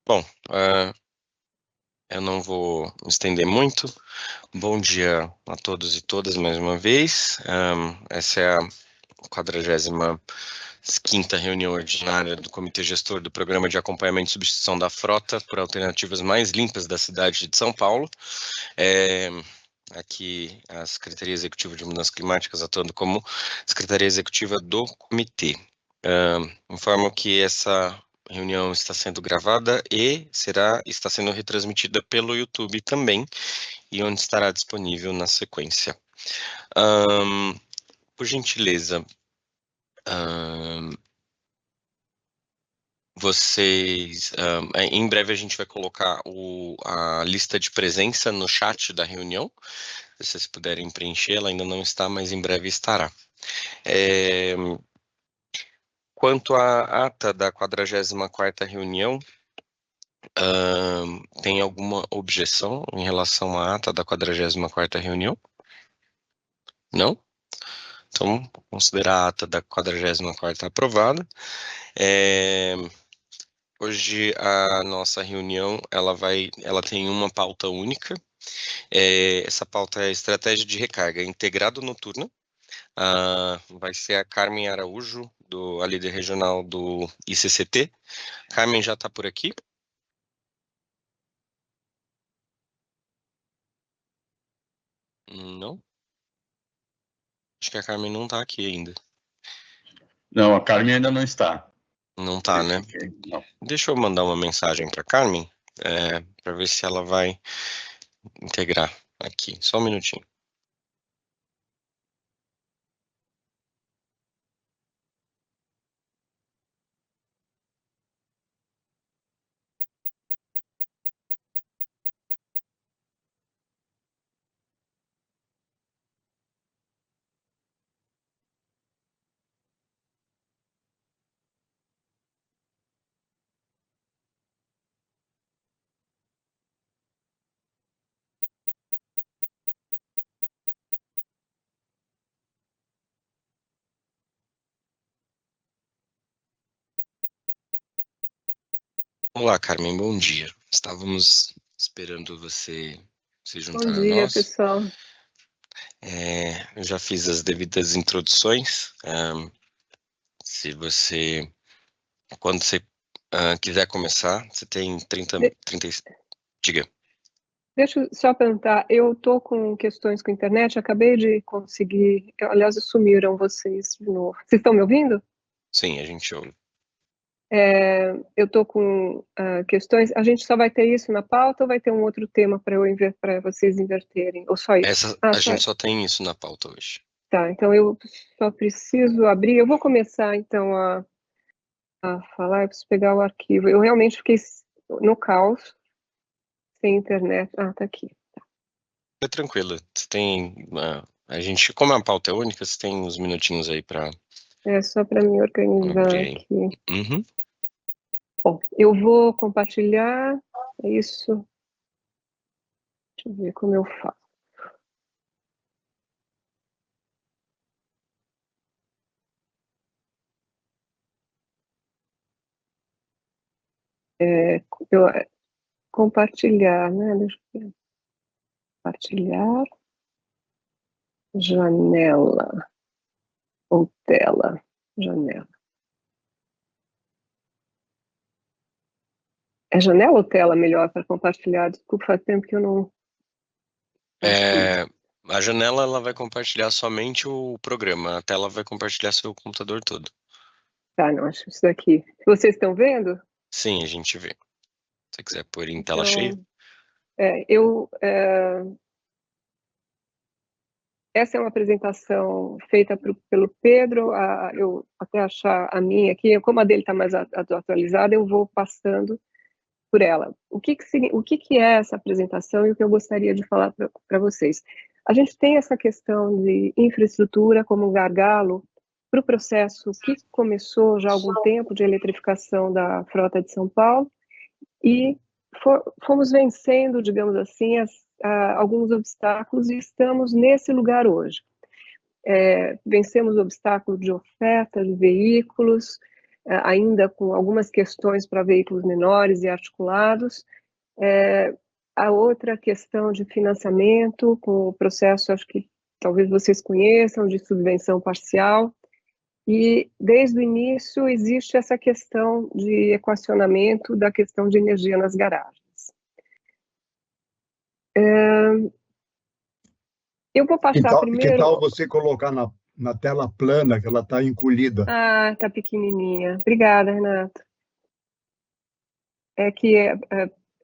Bom, eu não vou me estender muito. Bom dia a todos e todas mais uma vez. Essa é a 45ª reunião ordinária do Comitê Gestor do Programa de Acompanhamento e Substituição da Frota por Alternativas Mais Limpas da cidade de São Paulo. Aqui a Secretaria Executiva de Mudanças Climáticas atuando como Secretaria Executiva do Comitê. Informo que essa reunião está sendo gravada e está sendo retransmitida pelo YouTube também, e onde estará disponível na sequência. Por gentileza, vocês, em breve a gente vai colocar a lista de presença no chat da reunião. Se vocês puderem preencher, ela ainda não está, mas em breve estará. Quanto à ata da 44ª reunião, tem alguma objeção em relação à ata da 44ª reunião? Não? Então, considerar a ata da 44ª aprovada. Hoje a nossa reunião ela tem uma pauta única. Essa pauta é a estratégia de recarga integrado noturna. Vai ser a Carmen Araújo, a líder regional do ICCT. Carmen já está por aqui? Não? Acho que a Carmen não está aqui ainda. Não, a Carmen ainda não está. Não está, né? Não. Deixa eu mandar uma mensagem para a Carmen, para ver se ela vai integrar aqui. Só um minutinho. Olá, Carmen, bom dia. Estávamos esperando você se juntar Bom a dia, nós. pessoal. Eu já fiz as devidas introduções. Quando você quiser começar, você tem 30. Diga. Deixa eu só perguntar, eu estou com questões com a internet, acabei de conseguir, aliás, sumiram vocês de novo. Vocês estão me ouvindo? Sim, a gente ouve. Eu estou com questões, a gente só vai ter isso na pauta ou vai ter um outro tema para vocês inverterem? Ou só isso? A gente só tem isso na pauta hoje. Tá, então eu só preciso abrir, eu vou começar então a falar, eu preciso pegar o arquivo. Eu realmente fiquei no caos, sem internet. Tá aqui. É tranquilo. Você tem. Como a pauta é única, você tem uns minutinhos aí para. É só para me organizar aqui. Uhum. Bom, eu vou compartilhar, é isso. Deixa eu ver como eu faço. Compartilhar, né? Deixa eu ver. Compartilhar. Janela. Ou tela. Janela. É janela ou tela melhor para compartilhar? Desculpa, faz tempo que eu não... A janela ela vai compartilhar somente o programa, a tela vai compartilhar seu computador todo. Tá, não, acho isso daqui. Vocês estão vendo? Sim, a gente vê. Se você quiser pôr em tela cheia. Essa é uma apresentação feita pelo Pedro, eu até achar a minha aqui, como a dele está mais atualizada, eu vou passando por ela. O que é essa apresentação e o que eu gostaria de falar para vocês? A gente tem essa questão de infraestrutura como um gargalo para o processo que começou já há algum tempo de eletrificação da frota de São Paulo e fomos vencendo, digamos assim, alguns obstáculos e estamos nesse lugar hoje. Vencemos o obstáculo de oferta de veículos, ainda com algumas questões para veículos menores e articulados. A outra questão de financiamento, com o processo, acho que talvez vocês conheçam, de subvenção parcial. E, desde o início, existe essa questão de equacionamento da questão de energia nas garagens. Eu vou passar primeiro... Que tal você colocar na tela plana, que ela está encolhida? Ah, está pequenininha. Obrigada, Renato.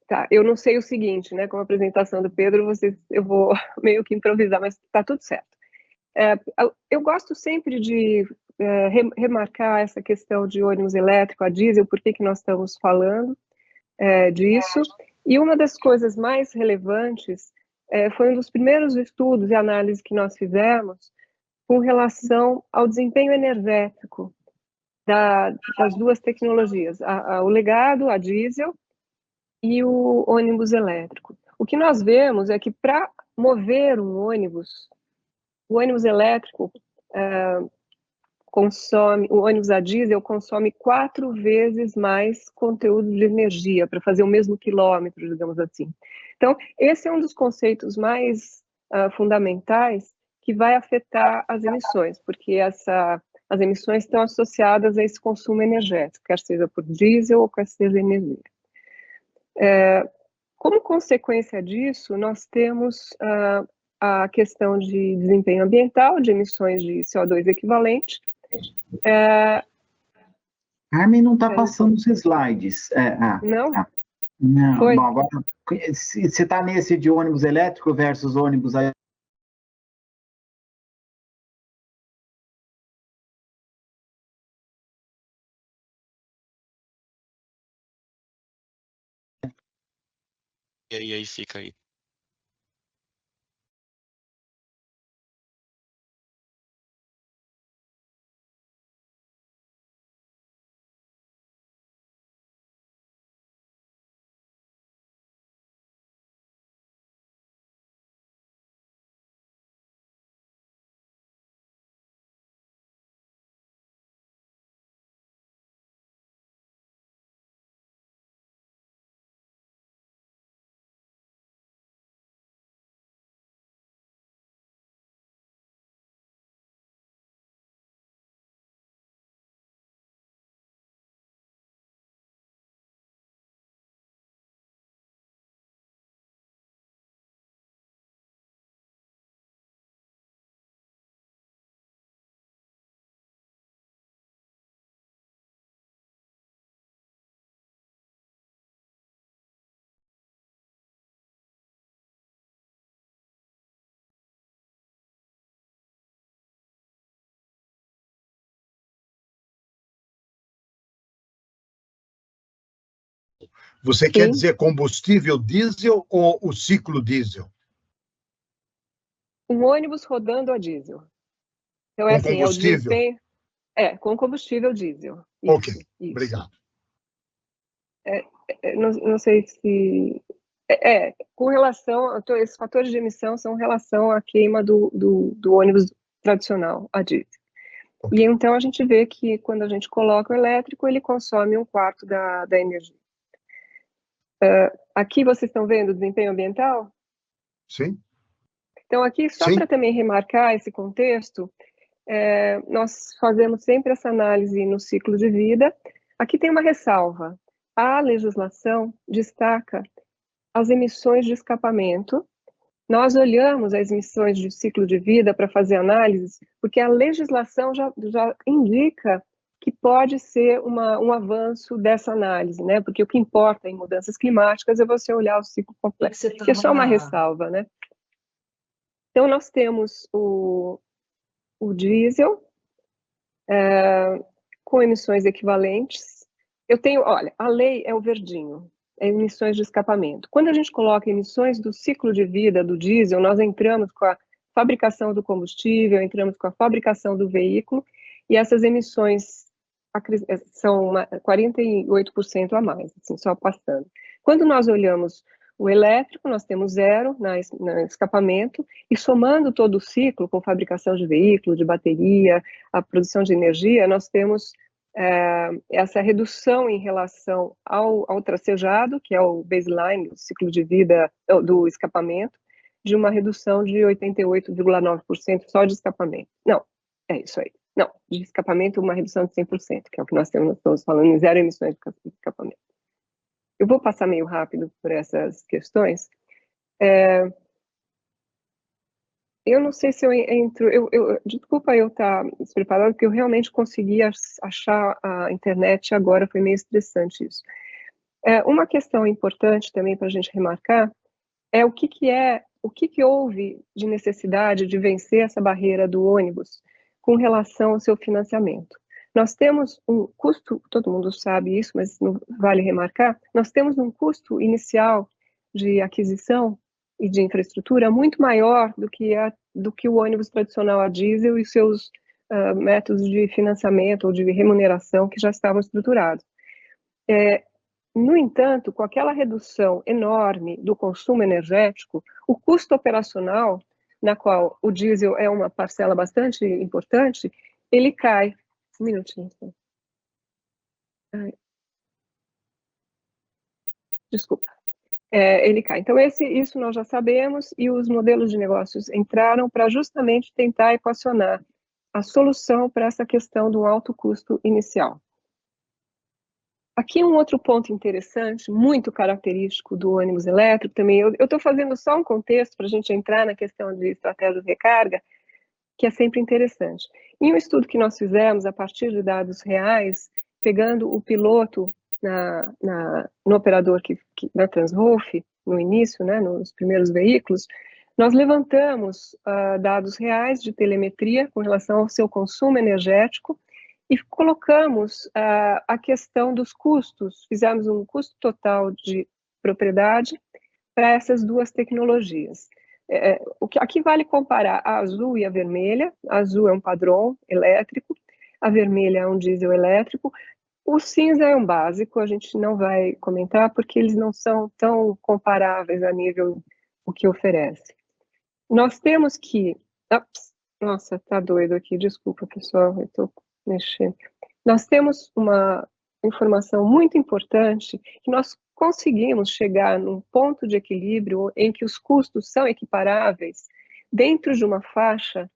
Tá, eu não sei o seguinte, né? Com a apresentação do Pedro, eu vou meio que improvisar, mas está tudo certo. Eu gosto sempre de remarcar essa questão de ônibus elétrico a diesel, por que nós estamos falando disso. E uma das coisas mais relevantes foi um dos primeiros estudos e análises que nós fizemos com relação ao desempenho energético das duas tecnologias, o legado, a diesel, e o ônibus elétrico. O que nós vemos é que para mover um ônibus, o ônibus elétrico o ônibus a diesel consome 4 vezes mais conteúdo de energia para fazer o mesmo quilômetro, digamos assim. Então, esse é um dos conceitos mais fundamentais que vai afetar as emissões, porque as emissões estão associadas a esse consumo energético, quer seja por diesel ou quer seja energia. Como consequência disso, nós temos a questão de desempenho ambiental, de emissões de CO2 equivalente. Carmen não está passando os slides. Não? Não. Foi? Bom, agora, você está nesse de ônibus elétrico versus ônibus... E aí fica aí. Você quer dizer combustível diesel ou o ciclo diesel? Um ônibus rodando a diesel. Então, Com assim, combustível? É o desempenho... com combustível diesel. Isso, Ok, isso. Obrigado. Não sei se... com relação... Esses fatores de emissão são em relação à queima do ônibus tradicional, a diesel. Okay. E então a gente vê que quando a gente coloca o elétrico, ele consome 1/4 da energia. Aqui vocês estão vendo o desempenho ambiental? Sim. Então aqui, só para também remarcar esse contexto, nós fazemos sempre essa análise no ciclo de vida. Aqui tem uma ressalva. A legislação destaca as emissões de escapamento. Nós olhamos as emissões de ciclo de vida para fazer análise, porque a legislação já indica que pode ser um avanço dessa análise, né? Porque o que importa em mudanças climáticas é você olhar o ciclo completo, que é só uma ressalva, né? Então, nós temos o diesel com emissões equivalentes. Olha, a lei é o verdinho, é emissões de escapamento. Quando a gente coloca emissões do ciclo de vida do diesel, nós entramos com a fabricação do combustível, entramos com a fabricação do veículo, e essas emissões são 48% a mais, assim, só passando. Quando nós olhamos o elétrico, nós temos 0 no escapamento, e somando todo o ciclo, com fabricação de veículo, de bateria, a produção de energia, nós temos essa redução em relação ao tracejado, que é o baseline, o ciclo de vida do escapamento, de uma redução de 88,9% só de escapamento. Não, é isso aí. Não, de escapamento uma redução de 100%, que é o que nós estamos falando em zero emissões de escapamento. Eu vou passar meio rápido por essas questões. Eu não sei se eu entro... desculpa eu estar despreparado, porque eu realmente consegui achar a internet agora, foi meio estressante isso. Uma questão importante também para a gente remarcar é o que houve de necessidade de vencer essa barreira do ônibus com relação ao seu financiamento. Nós temos um custo, todo mundo sabe isso, mas não vale remarcar, nós temos um custo inicial de aquisição e de infraestrutura muito maior do que o ônibus tradicional a diesel e seus métodos de financiamento ou de remuneração que já estavam estruturados. No entanto, com aquela redução enorme do consumo energético, o custo operacional, na qual o diesel é uma parcela bastante importante, ele cai. Um minutinho. Desculpa. Ele cai. Então, isso nós já sabemos, e os modelos de negócios entraram para justamente tentar equacionar a solução para essa questão do alto custo inicial. Aqui um outro ponto interessante, muito característico do ônibus elétrico também, eu estou fazendo só um contexto para a gente entrar na questão de estratégia de recarga, que é sempre interessante. Em um estudo que nós fizemos, a partir de dados reais, pegando o piloto no operador da Transrolf, no início, né, nos primeiros veículos, nós levantamos dados reais de telemetria com relação ao seu consumo energético e colocamos a questão dos custos, fizemos um custo total de propriedade para essas duas tecnologias. Aqui vale comparar a azul e a vermelha. A azul é um padrão elétrico, a vermelha é um diesel elétrico. O cinza é um básico, a gente não vai comentar porque eles não são tão comparáveis a nível o que oferece. Nós temos que... Nossa, tá doido aqui, desculpa pessoal, eu estou mexendo. Nós temos uma informação muito importante que nós conseguimos chegar num ponto de equilíbrio em que os custos são equiparáveis dentro de uma faixa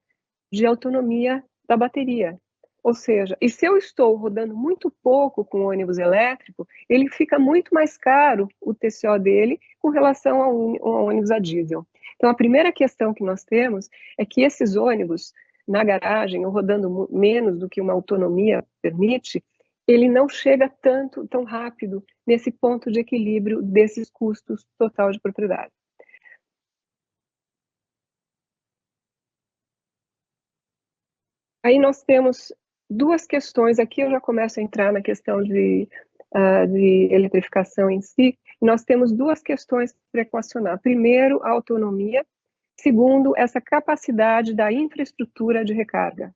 de autonomia da bateria. Ou seja, e se eu estou rodando muito pouco com o ônibus elétrico, ele fica muito mais caro, o TCO dele, com relação ao ônibus a diesel. Então, a primeira questão que nós temos é que esses ônibus, na garagem, ou rodando menos do que uma autonomia permite, ele não chega tão rápido nesse ponto de equilíbrio desses custos total de propriedade. Aí nós temos duas questões, aqui eu já começo a entrar na questão de eletrificação em si, nós temos duas questões para equacionar. Primeiro, a autonomia, segundo, essa capacidade da infraestrutura de recarga.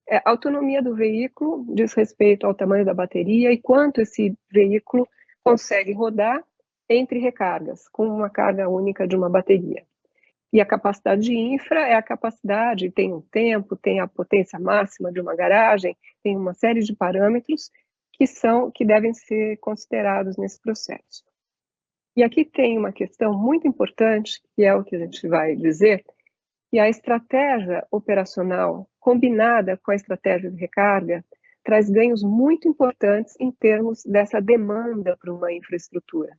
A autonomia do veículo diz respeito ao tamanho da bateria e quanto esse veículo consegue rodar entre recargas, com uma carga única de uma bateria. E a capacidade de infra é a capacidade, tem um tempo, tem a potência máxima de uma garagem, tem uma série de parâmetros que devem ser considerados nesse processo. E aqui tem uma questão muito importante, que é o que a gente vai dizer, que a estratégia operacional combinada com a estratégia de recarga traz ganhos muito importantes em termos dessa demanda para uma infraestrutura.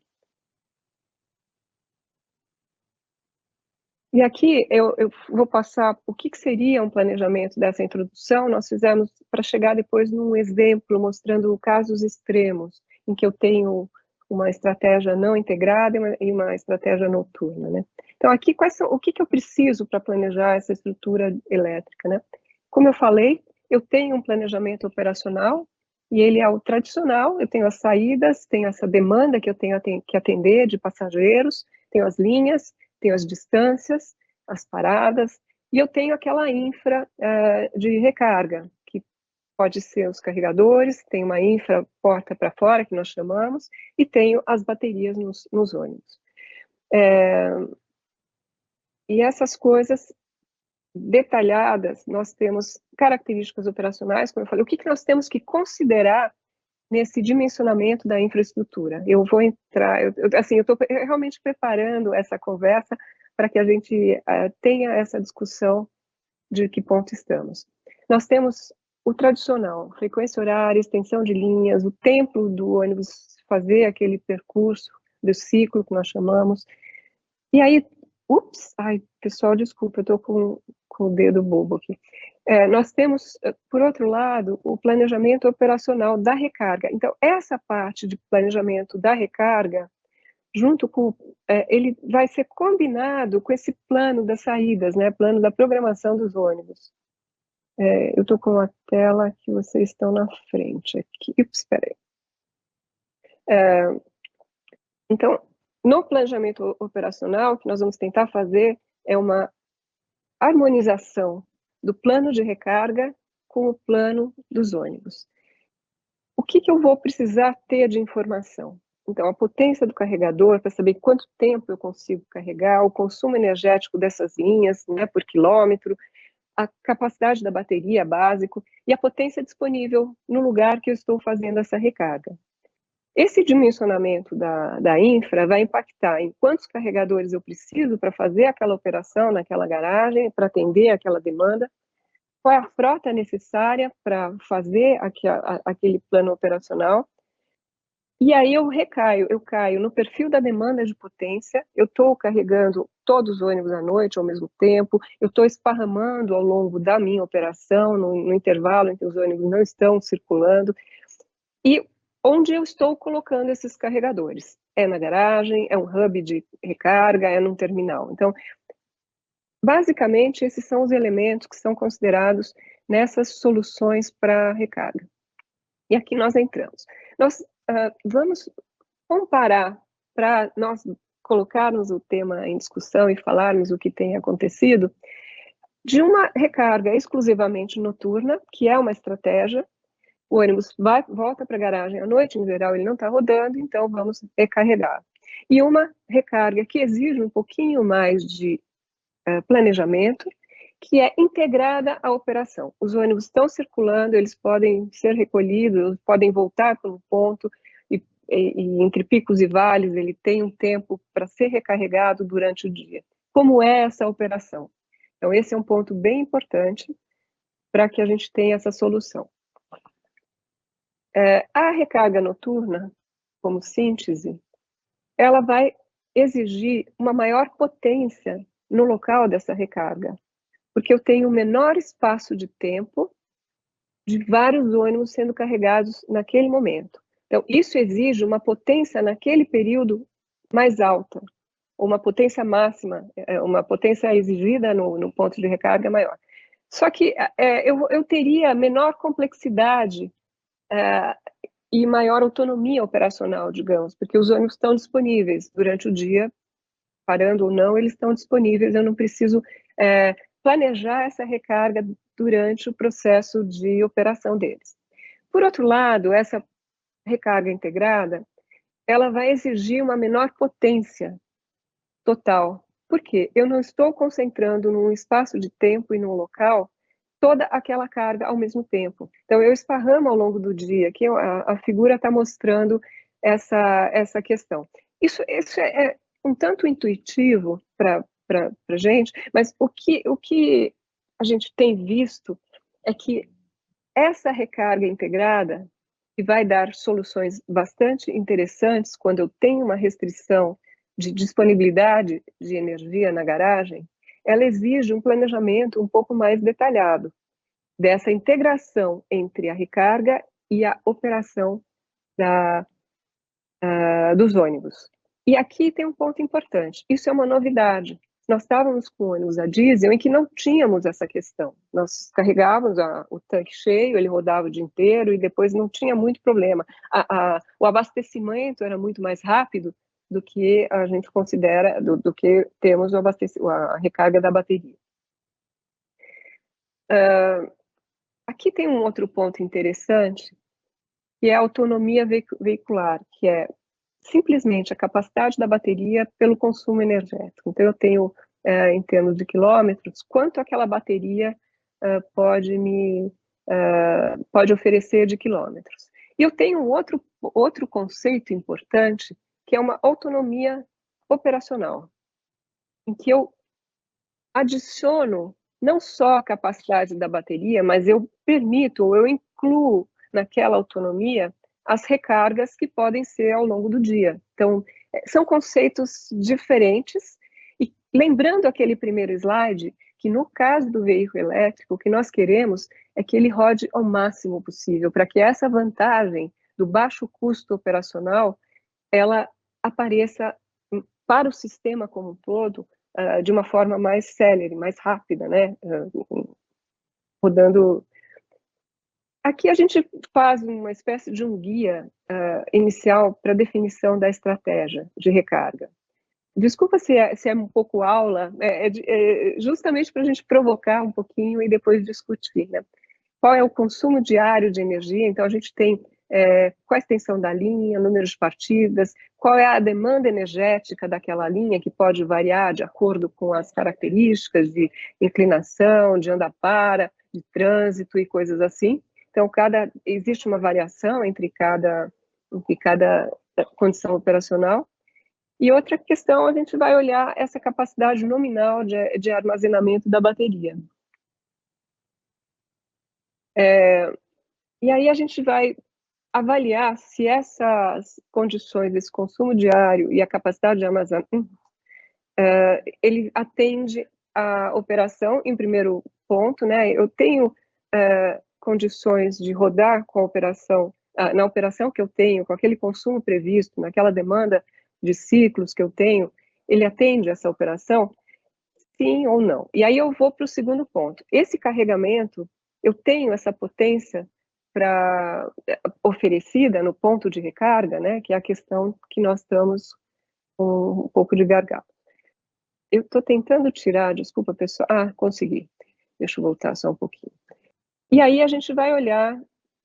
E aqui eu vou passar o que seria um planejamento dessa introdução. Nós fizemos para chegar depois num exemplo mostrando casos extremos, em que eu tenho uma estratégia não integrada e uma estratégia noturna, né? Então aqui, o que eu preciso para planejar essa estrutura elétrica, né? Como eu falei, eu tenho um planejamento operacional, e ele é o tradicional, eu tenho as saídas, tenho essa demanda que eu tenho que atender de passageiros, tenho as linhas, tenho as distâncias, as paradas, e eu tenho aquela infra de recarga, que pode ser os carregadores, tem uma infra porta para fora, que nós chamamos, e tenho as baterias nos ônibus. E essas coisas detalhadas, nós temos características operacionais, como eu falei, o que nós temos que considerar nesse dimensionamento da infraestrutura. Eu vou entrar, eu estou realmente preparando essa conversa para que a gente tenha essa discussão de que ponto estamos. Nós temos o tradicional, frequência horária, extensão de linhas, o tempo do ônibus fazer aquele percurso do ciclo que nós chamamos. E aí, pessoal, desculpa, eu estou com o dedo bobo aqui. Nós temos, por outro lado, o planejamento operacional da recarga. Então, essa parte de planejamento da recarga, junto com, ele vai ser combinado com esse plano das saídas, né, plano da programação dos ônibus. Eu estou com a tela que vocês estão na frente aqui. Espera aí. Então, no planejamento operacional, o que nós vamos tentar fazer é uma harmonização do plano de recarga com o plano dos ônibus. O que eu vou precisar ter de informação? Então, a potência do carregador, para saber quanto tempo eu consigo carregar, o consumo energético dessas linhas, né, por quilômetro, a capacidade da bateria básico e a potência disponível no lugar que eu estou fazendo essa recarga. Esse dimensionamento da infra vai impactar em quantos carregadores eu preciso para fazer aquela operação naquela garagem, para atender aquela demanda, qual é a frota necessária para fazer aquele plano operacional. E aí eu caio no perfil da demanda de potência, eu estou carregando todos os ônibus à noite ao mesmo tempo, eu estou esparramando ao longo da minha operação, no intervalo em que os ônibus não estão circulando, e onde eu estou colocando esses carregadores? É na garagem, é um hub de recarga, é num terminal. Então, basicamente, esses são os elementos que são considerados nessas soluções para recarga. E aqui nós entramos. Nós vamos comparar, para nós colocarmos o tema em discussão e falarmos o que tem acontecido, de uma recarga exclusivamente noturna, que é uma estratégia. O ônibus volta para a garagem à noite, em geral ele não está rodando, então vamos recarregar. E uma recarga que exige um pouquinho mais de planejamento, que é integrada à operação. Os ônibus estão circulando, eles podem ser recolhidos, podem voltar para um ponto, e entre picos e vales ele tem um tempo para ser recarregado durante o dia. Como é essa operação? Então esse é um ponto bem importante para que a gente tenha essa solução. A recarga noturna, como síntese, ela vai exigir uma maior potência no local dessa recarga, porque eu tenho um menor espaço de tempo de vários ônibus sendo carregados naquele momento. Então, isso exige uma potência naquele período mais alta, ou uma potência máxima, uma potência exigida no ponto de recarga maior. Só que eu teria menor complexidade e maior autonomia operacional, digamos, porque os ônibus estão disponíveis durante o dia, parando ou não, eles estão disponíveis, eu não preciso planejar essa recarga durante o processo de operação deles. Por outro lado, essa recarga integrada, ela vai exigir uma menor potência total, porque eu não estou concentrando num espaço de tempo e num local toda aquela carga ao mesmo tempo. Então, eu esparramo ao longo do dia, aqui a figura está mostrando essa questão. Isso é um tanto intuitivo para a gente, mas o que a gente tem visto é que essa recarga integrada, que vai dar soluções bastante interessantes quando eu tenho uma restrição de disponibilidade de energia na garagem, ela exige um planejamento um pouco mais detalhado dessa integração entre a recarga e a operação dos ônibus. E aqui tem um ponto importante, isso é uma novidade. Nós estávamos com ônibus a diesel em que não tínhamos essa questão. Nós carregávamos o tanque cheio, ele rodava o dia inteiro e depois não tinha muito problema. O abastecimento era muito mais rápido do que a gente considera, do que temos a recarga da bateria. Aqui tem um outro ponto interessante, que é a autonomia veicular, que é simplesmente a capacidade da bateria pelo consumo energético. Então, eu tenho em termos de quilômetros, quanto aquela bateria pode oferecer de quilômetros. E eu tenho outro conceito importante, que é uma autonomia operacional, em que eu adiciono não só a capacidade da bateria, mas eu permito, ou eu incluo naquela autonomia as recargas que podem ser ao longo do dia. Então, são conceitos diferentes, e lembrando aquele primeiro slide, que no caso do veículo elétrico, o que nós queremos é que ele rode ao máximo possível, para que essa vantagem do baixo custo operacional, ela apareça para o sistema como um todo, de uma forma mais célere, mais rápida, né? Rodando. Aqui a gente faz uma espécie de um guia inicial para definição da estratégia de recarga. Desculpa se é um pouco aula, justamente para a gente provocar um pouquinho e depois discutir, né? Qual é o consumo diário de energia? Então, a gente tem qual a extensão da linha, número de partidas, qual é a demanda energética daquela linha, que pode variar de acordo com as características de inclinação, de andar-para, de trânsito e coisas assim. Então, existe uma variação entre cada condição operacional. E outra questão, a gente vai olhar essa capacidade nominal de armazenamento da bateria. E aí a gente vai avaliar se essas condições, esse consumo diário e a capacidade de armazenamento, ele atende à operação, em primeiro ponto, né? Eu tenho condições de rodar com a operação, na operação que eu tenho, com aquele consumo previsto, naquela demanda de ciclos que eu tenho, ele atende essa operação? Sim ou não? E aí eu vou para o segundo ponto. Esse carregamento, eu tenho essa potência oferecida no ponto de recarga, né, que é a questão que nós estamos com um pouco de gargalo. Eu estou tentando tirar, desculpa, pessoal. Consegui. Deixa eu voltar só um pouquinho. E aí a gente vai olhar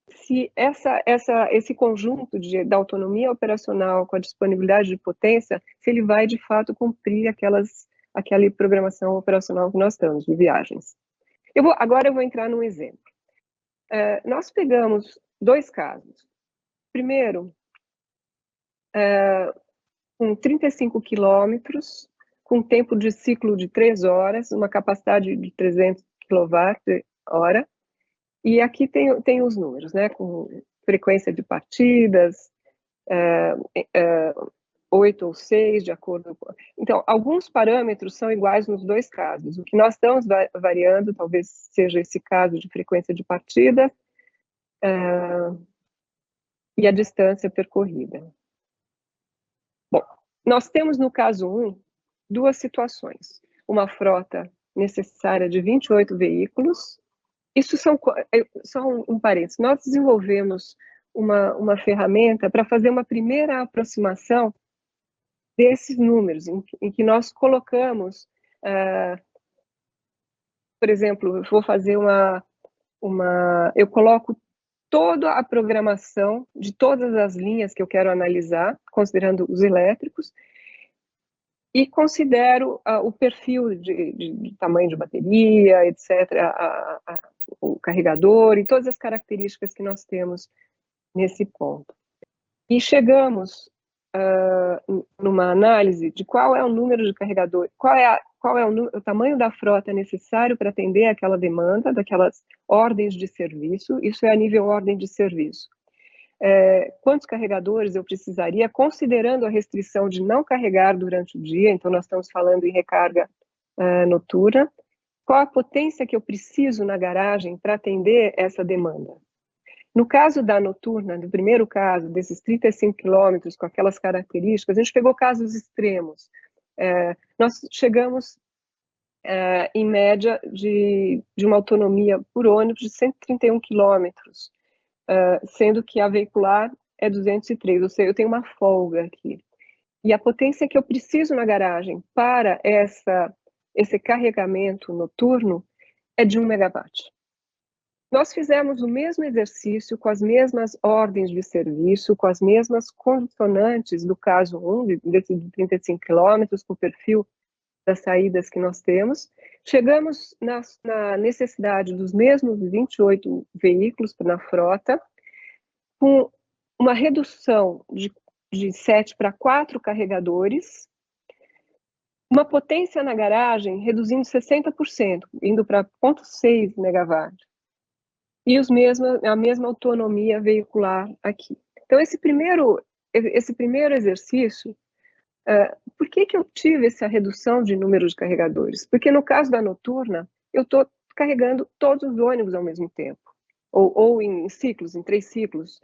se esse conjunto da autonomia operacional com a disponibilidade de potência, se ele vai, de fato, cumprir aquela programação operacional que nós estamos, de viagens. Agora eu vou entrar num exemplo. Nós pegamos 2 casos. Primeiro, com 35 quilômetros, com tempo de ciclo de 3 horas, uma capacidade de 300 kWh, e aqui tem os números, né, com frequência de partidas, 8 ou 6, de acordo com... Então, alguns parâmetros são iguais nos 2 casos. O que nós estamos variando, talvez seja esse caso de frequência de partida, e a distância percorrida. Bom, nós temos no caso 1, 2 situações. Uma frota necessária de 28 veículos. Isso só um parênteses. Nós desenvolvemos uma ferramenta para fazer uma primeira aproximação desses números, em que nós colocamos, por exemplo, eu vou fazer eu coloco toda a programação de todas as linhas que eu quero analisar, considerando os elétricos, e considero o perfil de tamanho de bateria, etc., o carregador e todas as características que nós temos nesse ponto. E chegamos numa análise de qual é o número de carregador, qual é o tamanho da frota necessário para atender aquela demanda, daquelas ordens de serviço. Isso é a nível ordem de serviço. Quantos carregadores eu precisaria, considerando a restrição de não carregar durante o dia, então nós estamos falando em recarga noturna. Qual a potência que eu preciso na garagem para atender essa demanda? No caso da noturna, no primeiro caso, desses 35 quilômetros com aquelas características, a gente pegou casos extremos. Nós chegamos, em média, de uma autonomia por ônibus de 131 quilômetros, sendo que a veicular é 203, ou seja, eu tenho uma folga aqui. E a potência que eu preciso na garagem para esse carregamento noturno é de 1 megawatt. Nós fizemos o mesmo exercício com as mesmas ordens de serviço, com as mesmas condicionantes do caso 1, desse de 35 quilômetros, com perfil das saídas que nós temos. Chegamos na necessidade dos mesmos 28 veículos na frota, com uma redução de 7 para 4 carregadores, uma potência na garagem reduzindo 60%, indo para 0,6 megawatt, e a mesma autonomia veicular aqui. Então, esse primeiro exercício, por que eu tive essa redução de número de carregadores? Porque no caso da noturna, eu estou carregando todos os ônibus ao mesmo tempo, ou em ciclos, em 3 ciclos,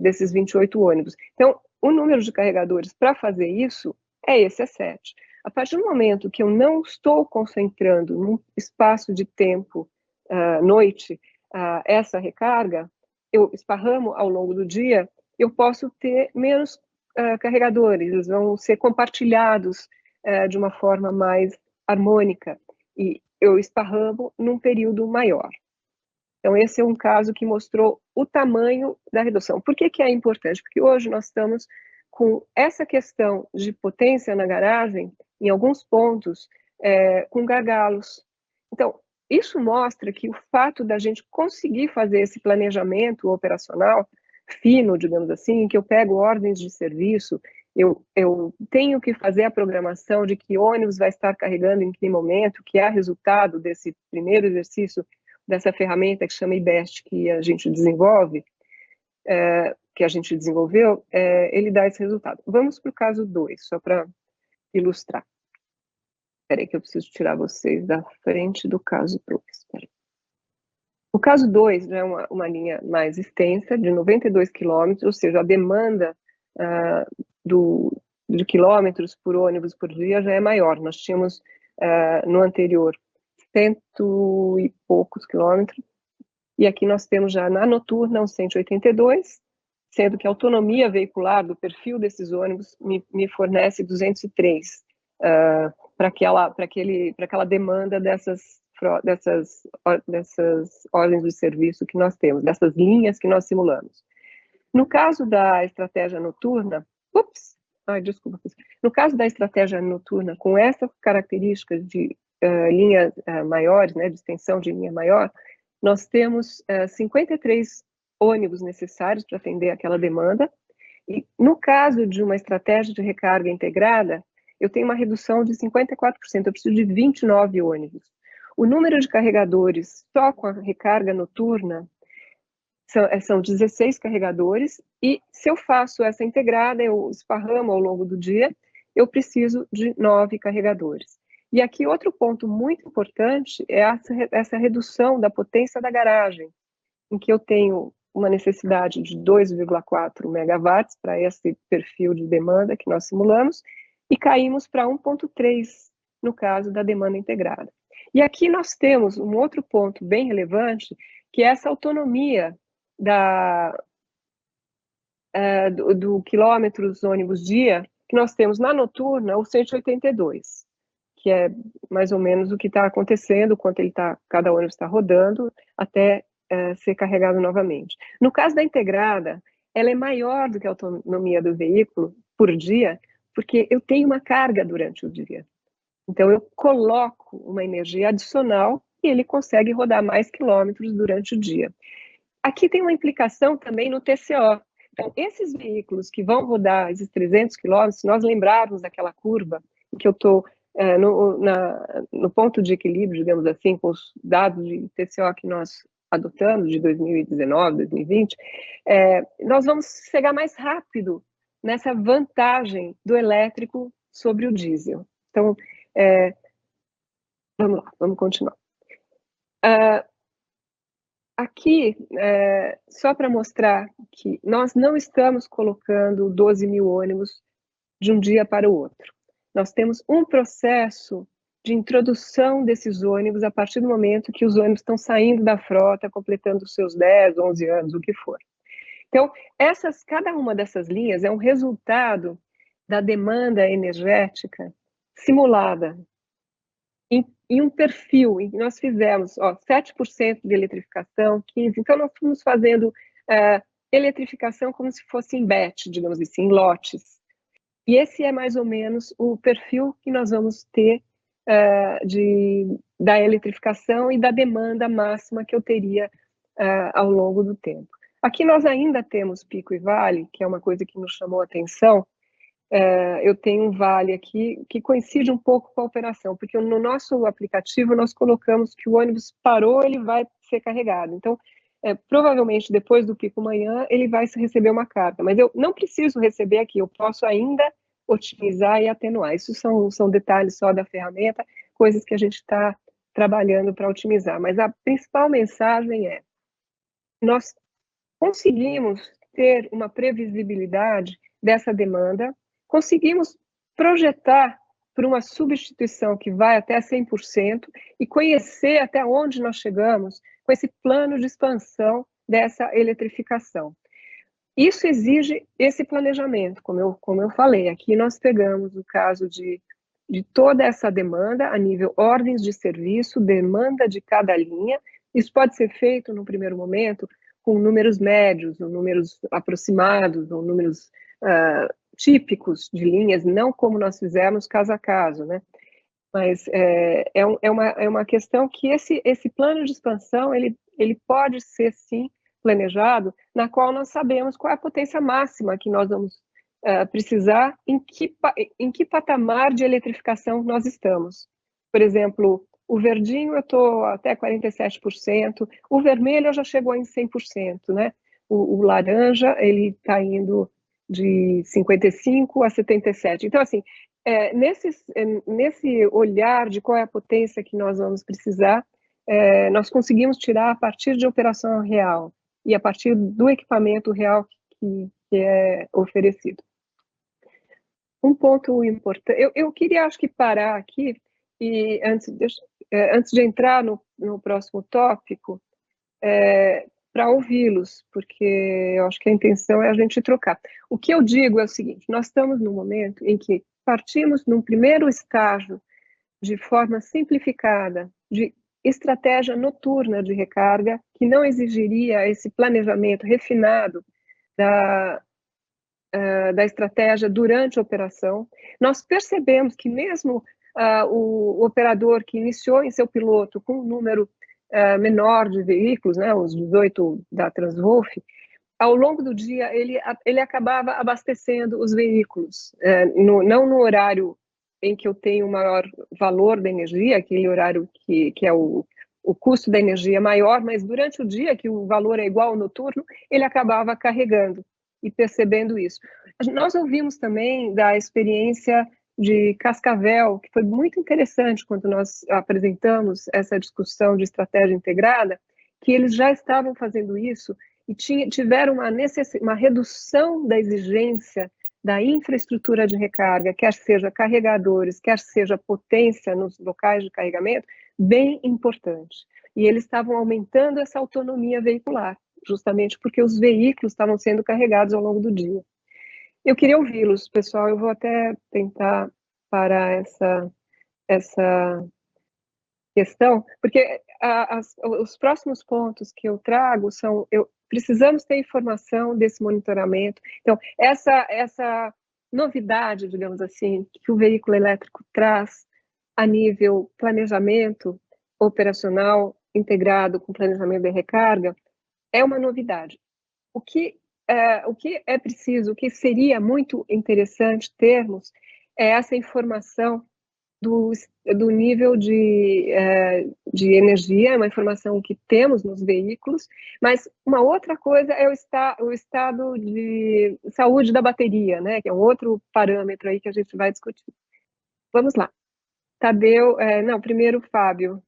desses 28 ônibus. Então, o número de carregadores para fazer isso é 7. A partir do momento que eu não estou concentrando num espaço de tempo, noite, essa recarga, eu esparramo ao longo do dia, eu posso ter menos carregadores, eles vão ser compartilhados de uma forma mais harmônica, e eu esparramo num período maior. Então, esse é um caso que mostrou o tamanho da redução. Por que é importante? Porque hoje nós estamos com essa questão de potência na garagem, em alguns pontos, com gargalos. Então, isso mostra que o fato da gente conseguir fazer esse planejamento operacional fino, digamos assim, em que eu pego ordens de serviço, eu tenho que fazer a programação de que ônibus vai estar carregando em que momento, que é resultado desse primeiro exercício, dessa ferramenta que chama IBEST, que a gente desenvolve, que a gente desenvolveu, ele dá esse resultado. Vamos para o caso 2, só para ilustrar. Espera aí que eu preciso tirar vocês da frente do caso 2. O caso 2 já é uma linha mais extensa, de 92 quilômetros, ou seja, a demanda de quilômetros por ônibus por dia já é maior. Nós tínhamos, no anterior, 100 e poucos quilômetros, e aqui nós temos já na noturna uns 182, sendo que a autonomia veicular do perfil desses ônibus me fornece 203 para aquela demanda dessas ordens de serviço que nós temos, dessas linhas que nós simulamos. No caso da estratégia noturna, no caso da estratégia noturna, com essa característica de linhas maiores, né, de extensão de linha maior, nós temos 53 ônibus necessários para atender aquela demanda, e no caso de uma estratégia de recarga integrada, eu tenho uma redução de 54%, eu preciso de 29 ônibus. O número de carregadores só com a recarga noturna são 16 carregadores, e se eu faço essa integrada, eu esparramo ao longo do dia, eu preciso de 9 carregadores. E aqui outro ponto muito importante é essa redução da potência da garagem, em que eu tenho uma necessidade de 2,4 megawatts para esse perfil de demanda que nós simulamos, e caímos para 1,3 no caso da demanda integrada. E aqui nós temos um outro ponto bem relevante, que é essa autonomia do quilômetros ônibus dia, que nós temos na noturna, o 182, que é mais ou menos o que está acontecendo, quanto cada ônibus está rodando, até ser carregado novamente. No caso da integrada, ela é maior do que a autonomia do veículo por dia, porque eu tenho uma carga durante o dia. Então, eu coloco uma energia adicional e ele consegue rodar mais quilômetros durante o dia. Aqui tem uma implicação também no TCO. Então, esses veículos que vão rodar esses 300 quilômetros, se nós lembrarmos daquela curva, em que eu estou no ponto de equilíbrio, digamos assim, com os dados de TCO que nós adotamos de 2019, 2020, nós vamos chegar mais rápido nessa vantagem do elétrico sobre o diesel. Então, vamos lá, vamos continuar. Aqui, só para mostrar que nós não estamos colocando 12 mil ônibus de um dia para o outro. Nós temos um processo de introdução desses ônibus a partir do momento que os ônibus estão saindo da frota, completando os seus 10, 11 anos, o que for. Então, cada uma dessas linhas é um resultado da demanda energética simulada em um perfil, em que nós fizemos 7% de eletrificação, 15%. Então, nós fomos fazendo eletrificação como se fosse em batch, digamos assim, em lotes. E esse é mais ou menos o perfil que nós vamos ter da eletrificação e da demanda máxima que eu teria ao longo do tempo. Aqui nós ainda temos pico e vale, que é uma coisa que nos chamou a atenção. Eu tenho um vale aqui que coincide um pouco com a operação, porque no nosso aplicativo nós colocamos que o ônibus parou, ele vai ser carregado. Então, provavelmente depois do pico manhã, ele vai receber uma carga, mas eu não preciso receber aqui, eu posso ainda otimizar e atenuar. Isso são detalhes só da ferramenta, coisas que a gente está trabalhando para otimizar. Mas a principal mensagem é: nós conseguimos ter uma previsibilidade dessa demanda, conseguimos projetar por uma substituição que vai até 100% e conhecer até onde nós chegamos com esse plano de expansão dessa eletrificação. Isso exige esse planejamento, como eu falei. Aqui nós pegamos o caso de toda essa demanda a nível ordens de serviço, demanda de cada linha. Isso pode ser feito, no primeiro momento, com números médios, ou números aproximados, ou números típicos de linhas, não como nós fizemos caso a caso, né? Mas é uma questão que esse plano de expansão, ele pode ser, sim, planejado, na qual nós sabemos qual é a potência máxima que nós vamos precisar, em que patamar de eletrificação nós estamos. Por exemplo, o verdinho eu estou até 47%, o vermelho já chegou em 100%, né? O laranja, ele está indo de 55% a 77%. Então, assim, nesse olhar de qual é a potência que nós vamos precisar, nós conseguimos tirar a partir de operação real e a partir do equipamento real que é oferecido. Um ponto importante, eu queria, acho que, parar aqui, e antes de entrar no próximo tópico, para ouvi-los, porque eu acho que a intenção é a gente trocar. O que eu digo é o seguinte: nós estamos num momento em que partimos num primeiro estágio de forma simplificada, de estratégia noturna de recarga, que não exigiria esse planejamento refinado da estratégia durante a operação. Nós percebemos que mesmo o operador que iniciou em seu piloto com um número menor de veículos, né, os 18 da Transwolf, ao longo do dia ele acabava abastecendo os veículos, não no horário em que eu tenho maior valor da energia, aquele horário que é o custo da energia maior, mas durante o dia, que o valor é igual ao noturno, ele acabava carregando e percebendo isso. Nós ouvimos também da experiência de Cascavel, que foi muito interessante quando nós apresentamos essa discussão de estratégia integrada, que eles já estavam fazendo isso e tiveram uma redução da exigência da infraestrutura de recarga, quer seja carregadores, quer seja potência nos locais de carregamento, bem importante. E eles estavam aumentando essa autonomia veicular, justamente porque os veículos estavam sendo carregados ao longo do dia. Eu queria ouvi-los, pessoal. Eu vou até tentar parar essa questão, porque os próximos pontos que eu trago são: precisamos ter informação desse monitoramento. Então, essa novidade, digamos assim, que o veículo elétrico traz a nível planejamento operacional integrado com planejamento de recarga, é uma novidade. O que é preciso, o que seria muito interessante termos, é essa informação do nível de energia, é uma informação que temos nos veículos, mas uma outra coisa é o estado de saúde da bateria, né, que é um outro parâmetro aí que a gente vai discutir. Vamos lá. Tadeu, não, primeiro Fábio.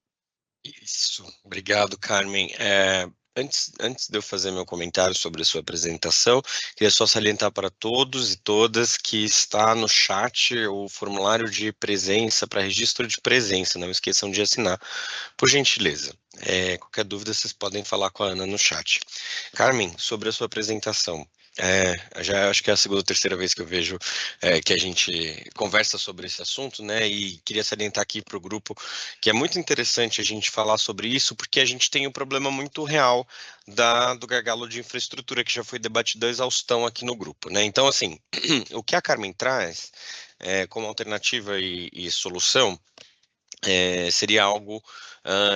Isso, obrigado, Carmen. Antes de eu fazer meu comentário sobre a sua apresentação, queria só salientar para todos e todas que está no chat o formulário de presença para registro de presença, não esqueçam de assinar, por gentileza. Qualquer dúvida vocês podem falar com a Ana no chat. Carmen, sobre a sua apresentação, Já acho que é a segunda ou terceira vez que eu vejo que a gente conversa sobre esse assunto, né? E queria salientar aqui para o grupo que é muito interessante a gente falar sobre isso, porque a gente tem um problema muito real do gargalo de infraestrutura que já foi debatido a exaustão aqui no grupo, né? Então, assim, o que a Carmen traz como alternativa e solução seria algo,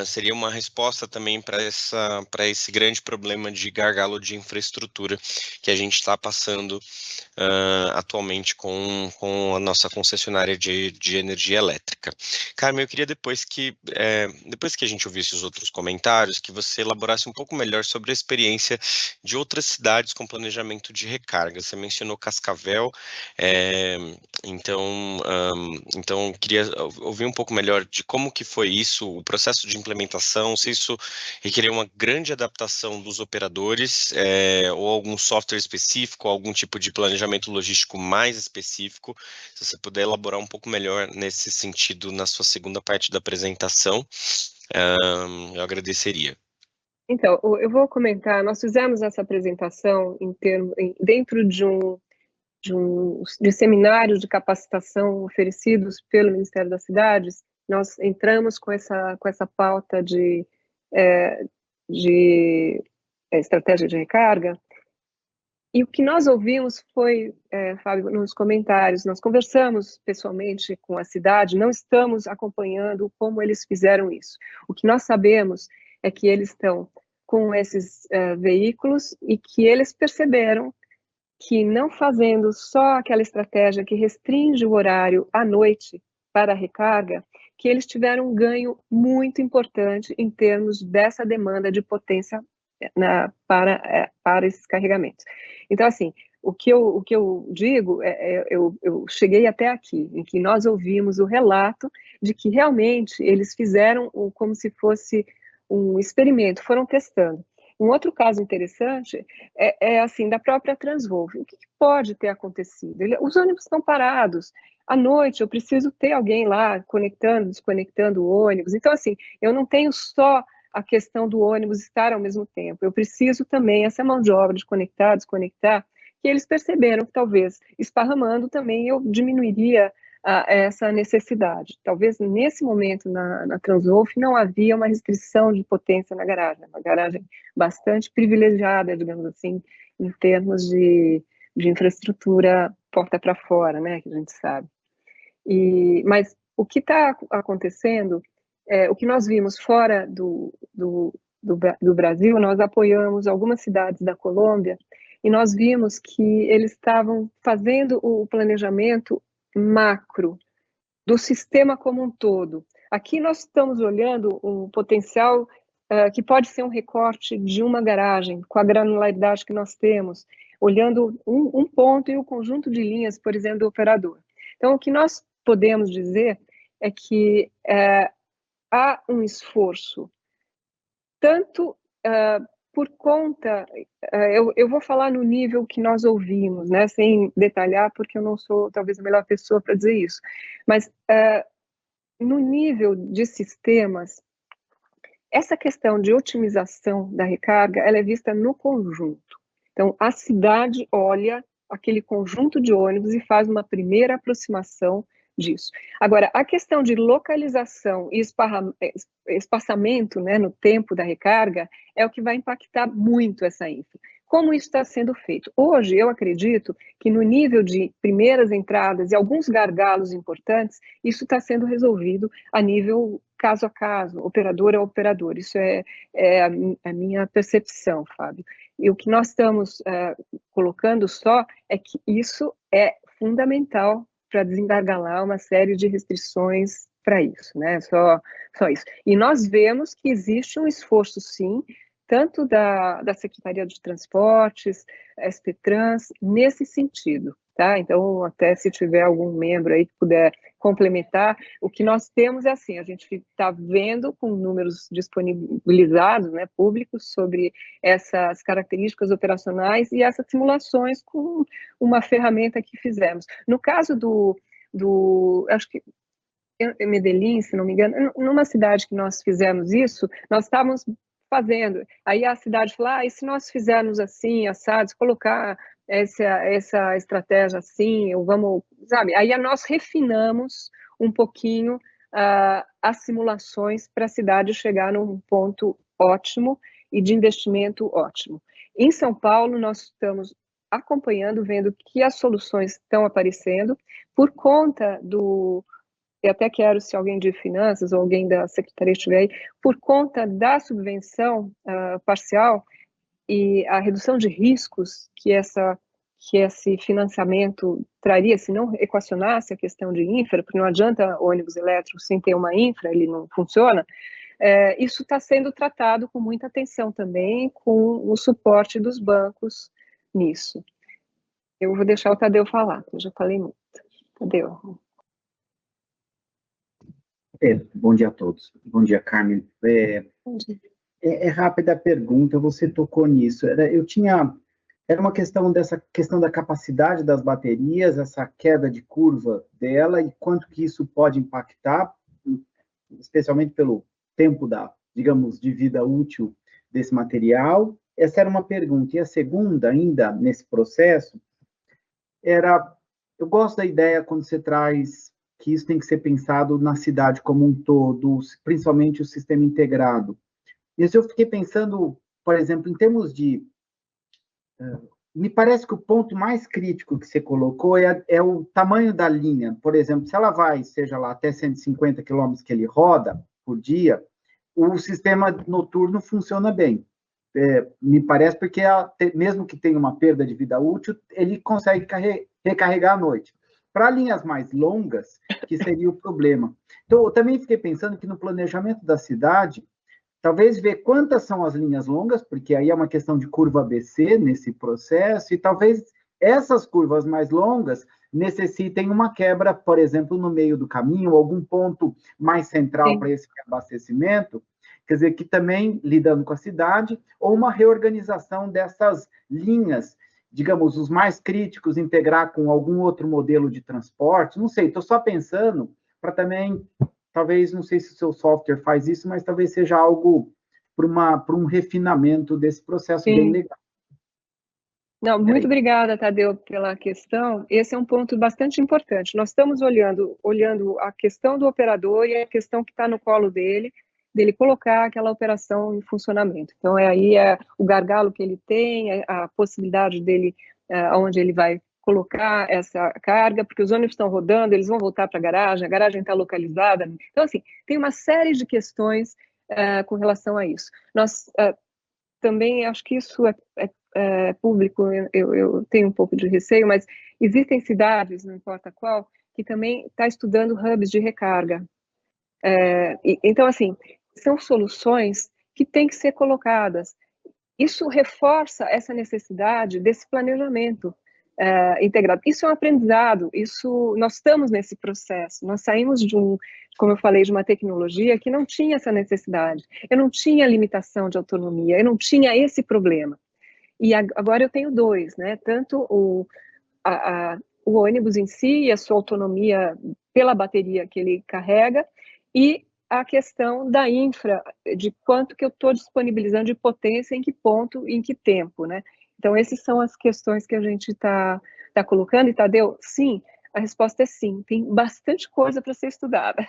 seria uma resposta também para esse grande problema de gargalo de infraestrutura que a gente está passando atualmente com a nossa concessionária de energia elétrica. Carmen, eu queria depois que a gente ouvisse os outros comentários, que você elaborasse um pouco melhor sobre a experiência de outras cidades com planejamento de recarga. Você mencionou Cascavel, então queria ouvir um pouco melhor de como que foi isso, o processo de implementação, se isso requeria uma grande adaptação dos operadores, ou algum software específico, algum tipo de planejamento logístico mais específico. Se você puder elaborar um pouco melhor nesse sentido na sua segunda parte da apresentação, eu agradeceria. Então, eu vou comentar, nós fizemos essa apresentação dentro de seminários de capacitação oferecidos pelo Ministério das Cidades. Nós entramos com essa pauta de estratégia de recarga, e o que nós ouvimos foi, Fábio, nos comentários, nós conversamos pessoalmente com a cidade, não estamos acompanhando como eles fizeram isso. O que nós sabemos é que eles estão com esses veículos e que eles perceberam que não fazendo só aquela estratégia que restringe o horário à noite para a recarga, que eles tiveram um ganho muito importante em termos dessa demanda de potência para esses carregamentos. Então, assim, o que eu digo, eu cheguei até aqui, em que nós ouvimos o relato de que realmente eles fizeram como se fosse um experimento, foram testando. Um outro caso interessante assim, da própria Transvolve. O que pode ter acontecido? Os ônibus estão parados. À noite, eu preciso ter alguém lá conectando, desconectando o ônibus. Então, assim, eu não tenho só a questão do ônibus estar ao mesmo tempo. Eu preciso também essa mão de obra de conectar, desconectar, que eles perceberam que talvez esparramando também eu diminuiria essa necessidade. Talvez nesse momento na Transvolve não havia uma restrição de potência na garagem, uma garagem bastante privilegiada, digamos assim, em termos de infraestrutura porta para fora, né, que a gente sabe. Mas o que está acontecendo, o que nós vimos fora do Brasil, nós apoiamos algumas cidades da Colômbia e nós vimos que eles estavam fazendo o planejamento macro do sistema como um todo. Aqui nós estamos olhando um potencial que pode ser um recorte de uma garagem, com a granularidade que nós temos, olhando um ponto e o conjunto de linhas, por exemplo, do operador. Então, o que nós podemos dizer é que há um esforço, tanto por conta, eu vou falar no nível que nós ouvimos, né, sem detalhar, porque eu não sou talvez a melhor pessoa para dizer isso, mas no nível de sistemas, essa questão de otimização da recarga, ela é vista no conjunto. Então, a cidade olha aquele conjunto de ônibus e faz uma primeira aproximação disso. Agora, a questão de localização e espaçamento, né, no tempo da recarga é o que vai impactar muito essa infra. Como isso está sendo feito? Hoje, eu acredito que no nível de primeiras entradas e alguns gargalos importantes, isso está sendo resolvido a nível caso a caso, operador a operador. Isso é a minha percepção, Fábio. E o que nós estamos colocando só é que isso é fundamental para desengargalar uma série de restrições para isso, né? Só isso. E nós vemos que existe um esforço, sim, tanto da Secretaria de Transportes, SPTrans, nesse sentido, tá? Então, até se tiver algum membro aí que puder complementar, o que nós temos é assim, a gente está vendo com números disponibilizados, né, públicos, sobre essas características operacionais e essas simulações com uma ferramenta que fizemos. No caso acho que Medellín, se não me engano, numa cidade que nós fizemos isso, nós estávamos fazendo, aí a cidade falou, e se nós fizermos assim, assados, colocar essa estratégia assim, ou vamos, sabe? Aí nós refinamos um pouquinho as simulações para a cidade chegar num ponto ótimo e de investimento ótimo. Em São Paulo, nós estamos acompanhando, vendo que as soluções estão aparecendo por conta do... Eu até quero, se alguém de finanças ou alguém da secretaria estiver aí, por conta da subvenção parcial e a redução de riscos que esse financiamento traria, se não equacionasse a questão de infra, porque não adianta ônibus elétrico sem ter uma infra, ele não funciona, isso está sendo tratado com muita atenção também, com o suporte dos bancos nisso. Eu vou deixar o Tadeu falar, eu já falei muito. Tadeu. Bom dia a todos. Bom dia, Carmen. Bom dia. É rápida a pergunta, você tocou nisso. Era uma questão dessa questão da capacidade das baterias, essa queda de curva dela e quanto que isso pode impactar, especialmente pelo tempo digamos, de vida útil desse material. Essa era uma pergunta. E a segunda, ainda nesse processo, eu gosto da ideia quando você traz que isso tem que ser pensado na cidade como um todo, principalmente o sistema integrado. E eu fiquei pensando, por exemplo, em termos de... me parece que o ponto mais crítico que você colocou é o tamanho da linha. Por exemplo, se ela vai, seja lá, até 150 km que ele roda por dia, o sistema noturno funciona bem. Me parece porque, mesmo que tenha uma perda de vida útil, ele consegue recarregar à noite. Para linhas mais longas, que seria o problema. Então, eu também fiquei pensando que no planejamento da cidade, talvez ver quantas são as linhas longas, porque aí é uma questão de curva ABC nesse processo, e talvez essas curvas mais longas necessitem uma quebra, por exemplo, no meio do caminho, algum ponto mais central para esse abastecimento, quer dizer, que também, lidando com a cidade, ou uma reorganização dessas linhas, digamos, os mais críticos, integrar com algum outro modelo de transporte, não sei, estou só pensando para também... Talvez, não sei se o seu software faz isso, mas talvez seja algo para um refinamento desse processo bem legal. Não, muito obrigada, Tadeu, pela questão. Esse é um ponto bastante importante. Nós estamos olhando a questão do operador e a questão que está no colo dele colocar aquela operação em funcionamento. Então, aí o gargalo que ele tem, a possibilidade dele, onde ele vai colocar essa carga, porque os ônibus estão rodando, eles vão voltar para a garagem está localizada. Então, assim, tem uma série de questões com relação a isso. Nós também, acho que isso é público, eu tenho um pouco de receio, mas existem cidades, não importa qual, que também está estudando hubs de recarga. Então, assim, são soluções que têm que ser colocadas. Isso reforça essa necessidade desse planejamento integrado. Isso é um aprendizado, nós estamos nesse processo, nós saímos como eu falei, de uma tecnologia que não tinha essa necessidade, eu não tinha limitação de autonomia, eu não tinha esse problema. E agora eu tenho dois, né? Tanto o ônibus em si e a sua autonomia pela bateria que ele carrega, e a questão da infra, de quanto que eu estou disponibilizando de potência, em que ponto, em que tempo, né? Então, essas são as questões que a gente está colocando. E, Tadeu, sim, a resposta é sim. Tem bastante coisa para ser estudada.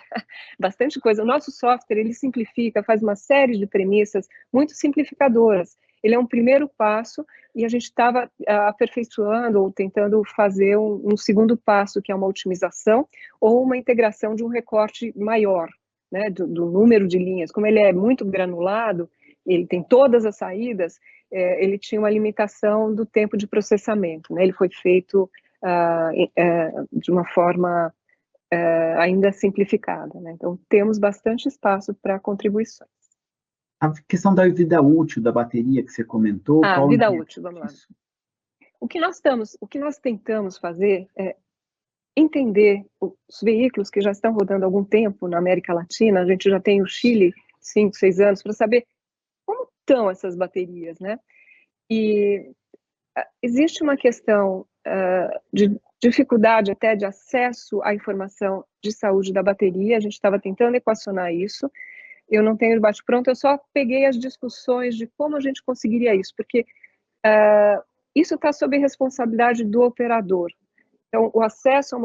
Bastante coisa. O nosso software, ele simplifica, faz uma série de premissas muito simplificadoras. Ele é um primeiro passo e a gente estava aperfeiçoando ou tentando fazer um segundo passo, que é uma otimização ou uma integração de um recorte maior, né, do número de linhas. Como ele é muito granulado, ele tem todas as saídas, ele tinha uma limitação do tempo de processamento, né? Ele foi feito de uma forma ainda simplificada, né? Então, temos bastante espaço para contribuições. A questão da vida útil da bateria que você comentou... Vida útil, vamos lá. O que nós tentamos fazer é entender os veículos que já estão rodando há algum tempo na América Latina. A gente já tem o Chile, 5, 6 anos, para saber como estão essas baterias, né? E existe uma questão de dificuldade até de acesso à informação de saúde da bateria. A gente estava tentando equacionar isso. Eu não tenho bate-pronto, eu só peguei as discussões de como a gente conseguiria isso, porque isso está sob responsabilidade do operador. Então, o acesso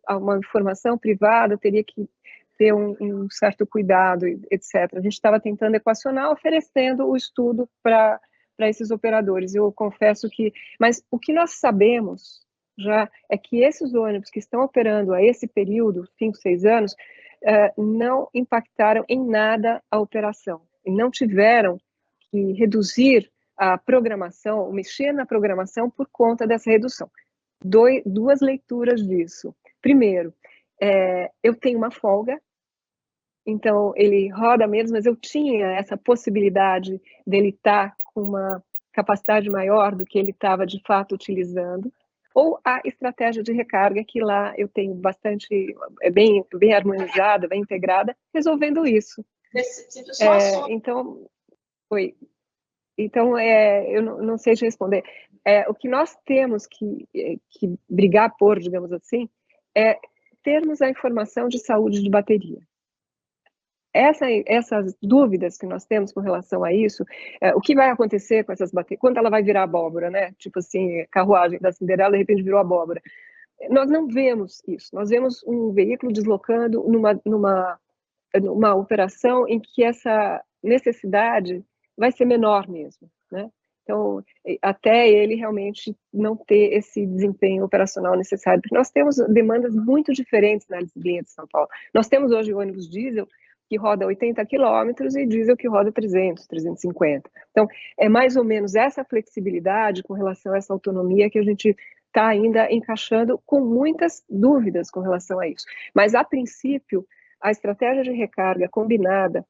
a uma informação privada teria que ter um certo cuidado, etc. A gente estava tentando equacionar, oferecendo o estudo para esses operadores. Eu confesso que... Mas o que nós sabemos já é que esses ônibus que estão operando a esse período, 5, 6 anos, não impactaram em nada a operação. E não tiveram que reduzir a programação, ou mexer na programação por conta dessa redução. Duas leituras disso. Primeiro, eu tenho uma folga, então ele roda mesmo, mas eu tinha essa possibilidade dele estar com uma capacidade maior do que ele estava de fato utilizando, ou a estratégia de recarga, que lá eu tenho bastante, bem harmonizada, bem integrada, resolvendo isso. Então, eu não sei te responder. O que nós temos que brigar por, digamos assim, é termos a informação de saúde de bateria. Essas dúvidas que nós temos com relação a isso, o que vai acontecer com essas baterias, quando ela vai virar abóbora, né? Tipo assim, carruagem da Cinderela, de repente virou abóbora. Nós não vemos isso, nós vemos um veículo deslocando numa operação em que essa necessidade vai ser menor mesmo, né? Então, até ele realmente não ter esse desempenho operacional necessário, porque nós temos demandas muito diferentes na linha de São Paulo. Nós temos hoje ônibus diesel que roda 80 quilômetros e diesel que roda 300, 350. Então, é mais ou menos essa flexibilidade com relação a essa autonomia que a gente está ainda encaixando, com muitas dúvidas com relação a isso. Mas, a princípio, a estratégia de recarga combinada,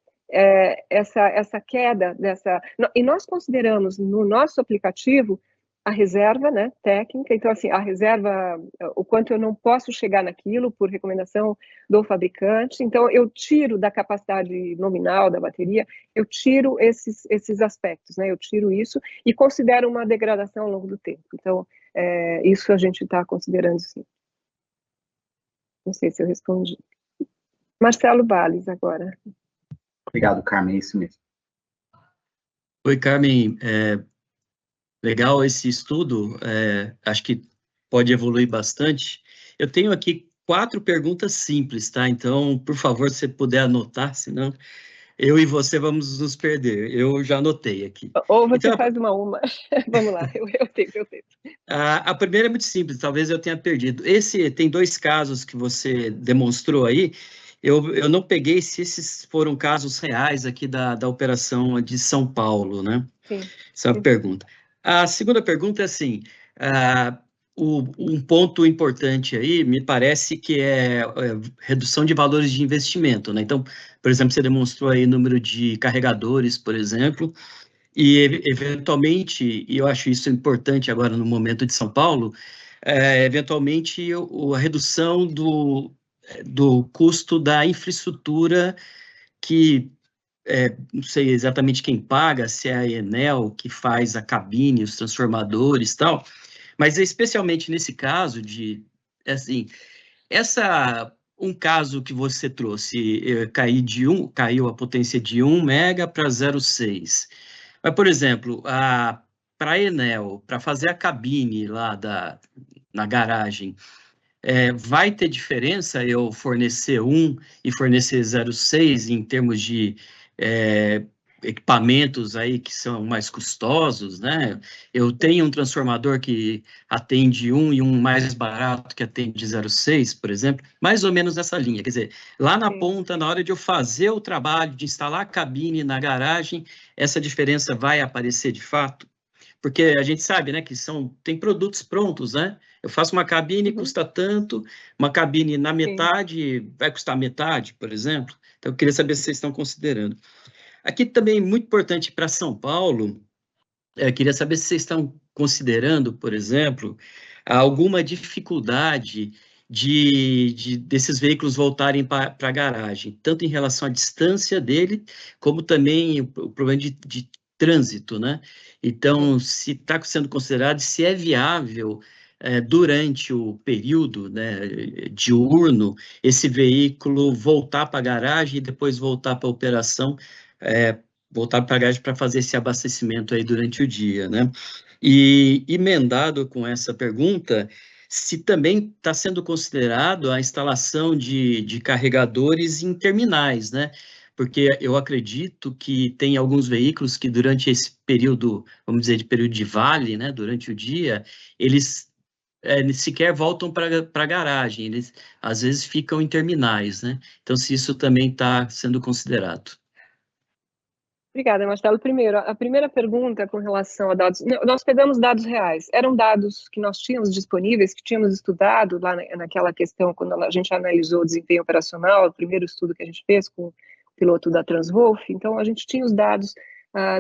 essa queda dessa... E nós consideramos no nosso aplicativo a reserva, né, técnica, então assim, a reserva, o quanto eu não posso chegar naquilo por recomendação do fabricante, então eu tiro da capacidade nominal da bateria, eu tiro esses aspectos, né, eu tiro isso e considero uma degradação ao longo do tempo. Então, isso a gente está considerando, sim. Não sei se eu respondi. Marcelo Bales, agora. Obrigado, Carmen, é isso mesmo. Oi, Carmen, legal esse estudo, acho que pode evoluir bastante. Eu tenho aqui 4 perguntas simples, tá? Então, por favor, se você puder anotar, senão eu e você vamos nos perder. Eu já anotei aqui. Ou você então, faz uma. Vamos lá, eu tento. A primeira é muito simples, talvez eu tenha perdido. Tem 2 casos que você demonstrou aí. Eu não peguei se esses foram casos reais aqui da operação de São Paulo, né? Sim. Essa é uma pergunta. A segunda pergunta é assim, um ponto importante aí, me parece que é redução de valores de investimento, né? Então, por exemplo, você demonstrou aí o número de carregadores, por exemplo, e eventualmente, e eu acho isso importante agora no momento de São Paulo, eventualmente a redução do custo da infraestrutura que... não sei exatamente quem paga, se é a Enel que faz a cabine, os transformadores e tal, mas especialmente nesse caso assim, um caso que você trouxe, caiu a potência de 1 mega para 0,6. Mas, por exemplo, para a Enel, para fazer a cabine lá na garagem, vai ter diferença eu fornecer 1 e fornecer 0,6 em termos de equipamentos aí que são mais custosos, né? Eu tenho um transformador que atende 1 e um mais barato que atende 0,6, por exemplo, mais ou menos nessa linha. Quer dizer, lá na ponta, na hora de eu fazer o trabalho, de instalar a cabine na garagem, essa diferença vai aparecer de fato? Porque a gente sabe, né, que tem produtos prontos, né? Eu faço uma cabine, custa tanto, uma cabine na metade vai custar metade, por exemplo. Então, eu queria saber se vocês estão considerando. Aqui também, muito importante para São Paulo, queria saber se vocês estão considerando, por exemplo, alguma dificuldade desses veículos voltarem para a garagem, tanto em relação à distância dele, como também o problema de trânsito, né? Então, se está sendo considerado, se é viável, durante o período, né, diurno, esse veículo voltar para a garagem e depois voltar para a operação, voltar para a garagem para fazer esse abastecimento aí durante o dia, né? E emendado com essa pergunta, se também está sendo considerado a instalação de carregadores em terminais, né? Porque eu acredito que tem alguns veículos que durante esse período, vamos dizer, de período de vale, né, durante o dia, eles sequer voltam para a garagem, eles às vezes ficam em terminais, né? Então, se isso também está sendo considerado. Obrigada, Marcelo. Primeiro, a primeira pergunta com relação a dados, nós pegamos dados reais, eram dados que nós tínhamos disponíveis, que tínhamos estudado lá naquela questão, quando a gente analisou o desempenho operacional, o primeiro estudo que a gente fez com o piloto da Transwolf, então a gente tinha os dados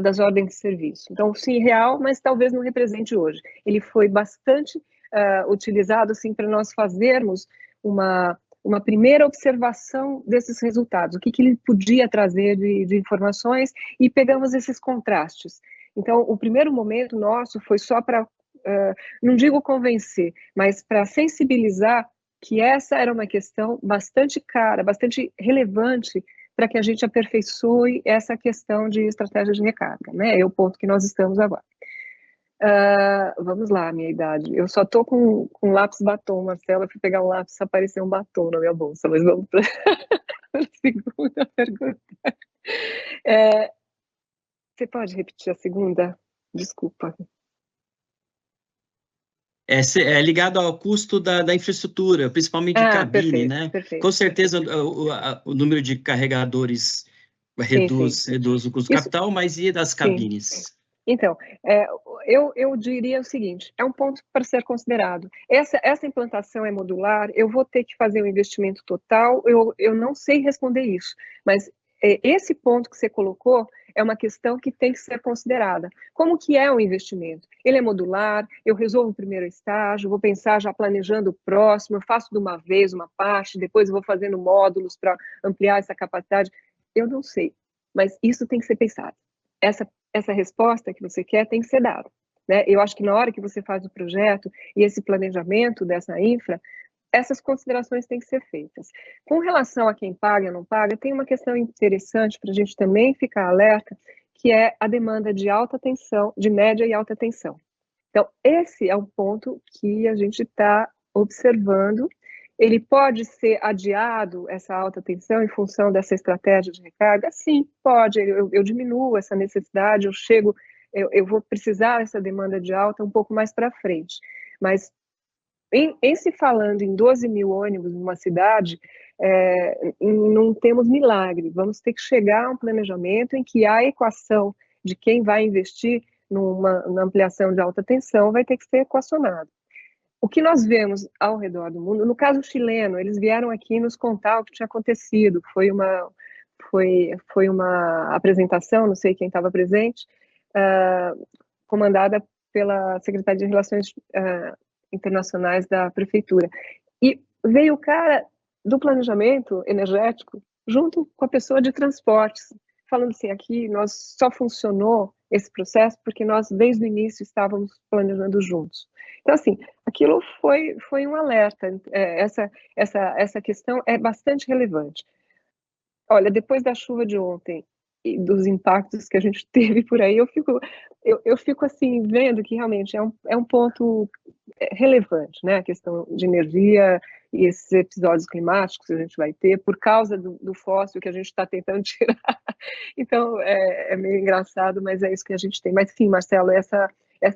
das ordens de serviço. Então, sim, real, mas talvez não represente hoje. Ele foi bastante utilizado, sim, para nós fazermos uma primeira observação desses resultados, o que ele podia trazer de informações, e pegamos esses contrastes. Então, o primeiro momento nosso foi só para, não digo convencer, mas para sensibilizar que essa era uma questão bastante cara, bastante relevante, para que a gente aperfeiçoe essa questão de estratégia de recarga, né? É o ponto que nós estamos agora. Vamos lá, minha idade. Eu só tô com lápis batom, Marcela. Eu fui pegar um lápis, apareceu um batom na minha bolsa, mas vamos para a segunda pergunta. Você pode repetir a segunda? Desculpa. É ligado ao custo da infraestrutura, principalmente de cabine, perfeito, né? Perfeito, Com certeza o número de carregadores reduz o custo capital, mas e das cabines? Sim. Então, eu diria o seguinte, é um ponto para ser considerado. Essa implantação é modular, eu vou ter que fazer um investimento total, eu não sei responder isso, mas esse ponto que você colocou é uma questão que tem que ser considerada. Como que é o investimento? Ele é modular, eu resolvo o primeiro estágio, vou pensar já planejando o próximo, eu faço de uma vez uma parte, depois eu vou fazendo módulos para ampliar essa capacidade. Eu não sei, mas isso tem que ser pensado. Essa resposta que você quer tem que ser dada, né? Eu acho que na hora que você faz o projeto e esse planejamento dessa infra, essas considerações têm que ser feitas. Com relação a quem paga ou não paga, tem uma questão interessante para a gente também ficar alerta, que é a demanda de alta tensão, de média e alta tensão. Então, esse é um ponto que a gente está observando. Ele pode ser adiado, essa alta tensão, em função dessa estratégia de recarga? Sim, pode. Eu diminuo essa necessidade, eu vou precisar dessa demanda de alta um pouco mais para frente. Mas, em se falando em 12 mil ônibus numa cidade, não temos milagre. Vamos ter que chegar a um planejamento em que a equação de quem vai investir na ampliação de alta tensão vai ter que ser equacionado. O que nós vemos ao redor do mundo, no caso chileno, eles vieram aqui nos contar o que tinha acontecido. Foi uma apresentação, não sei quem estava presente, comandada pela Secretaria de Relações Internacionais da Prefeitura. E veio o cara do planejamento energético junto com a pessoa de transportes, falando assim, aqui nós só funcionou esse processo porque nós, desde o início, estávamos planejando juntos. Então, assim, aquilo foi um alerta. Essa questão é bastante relevante. Olha, depois da chuva de ontem e dos impactos que a gente teve por aí, eu fico assim, vendo que realmente é um ponto relevante, né? A questão de energia e esses episódios climáticos que a gente vai ter por causa do fóssil que a gente está tentando tirar. Então, é meio engraçado, mas é isso que a gente tem. Mas sim, Marcelo, essa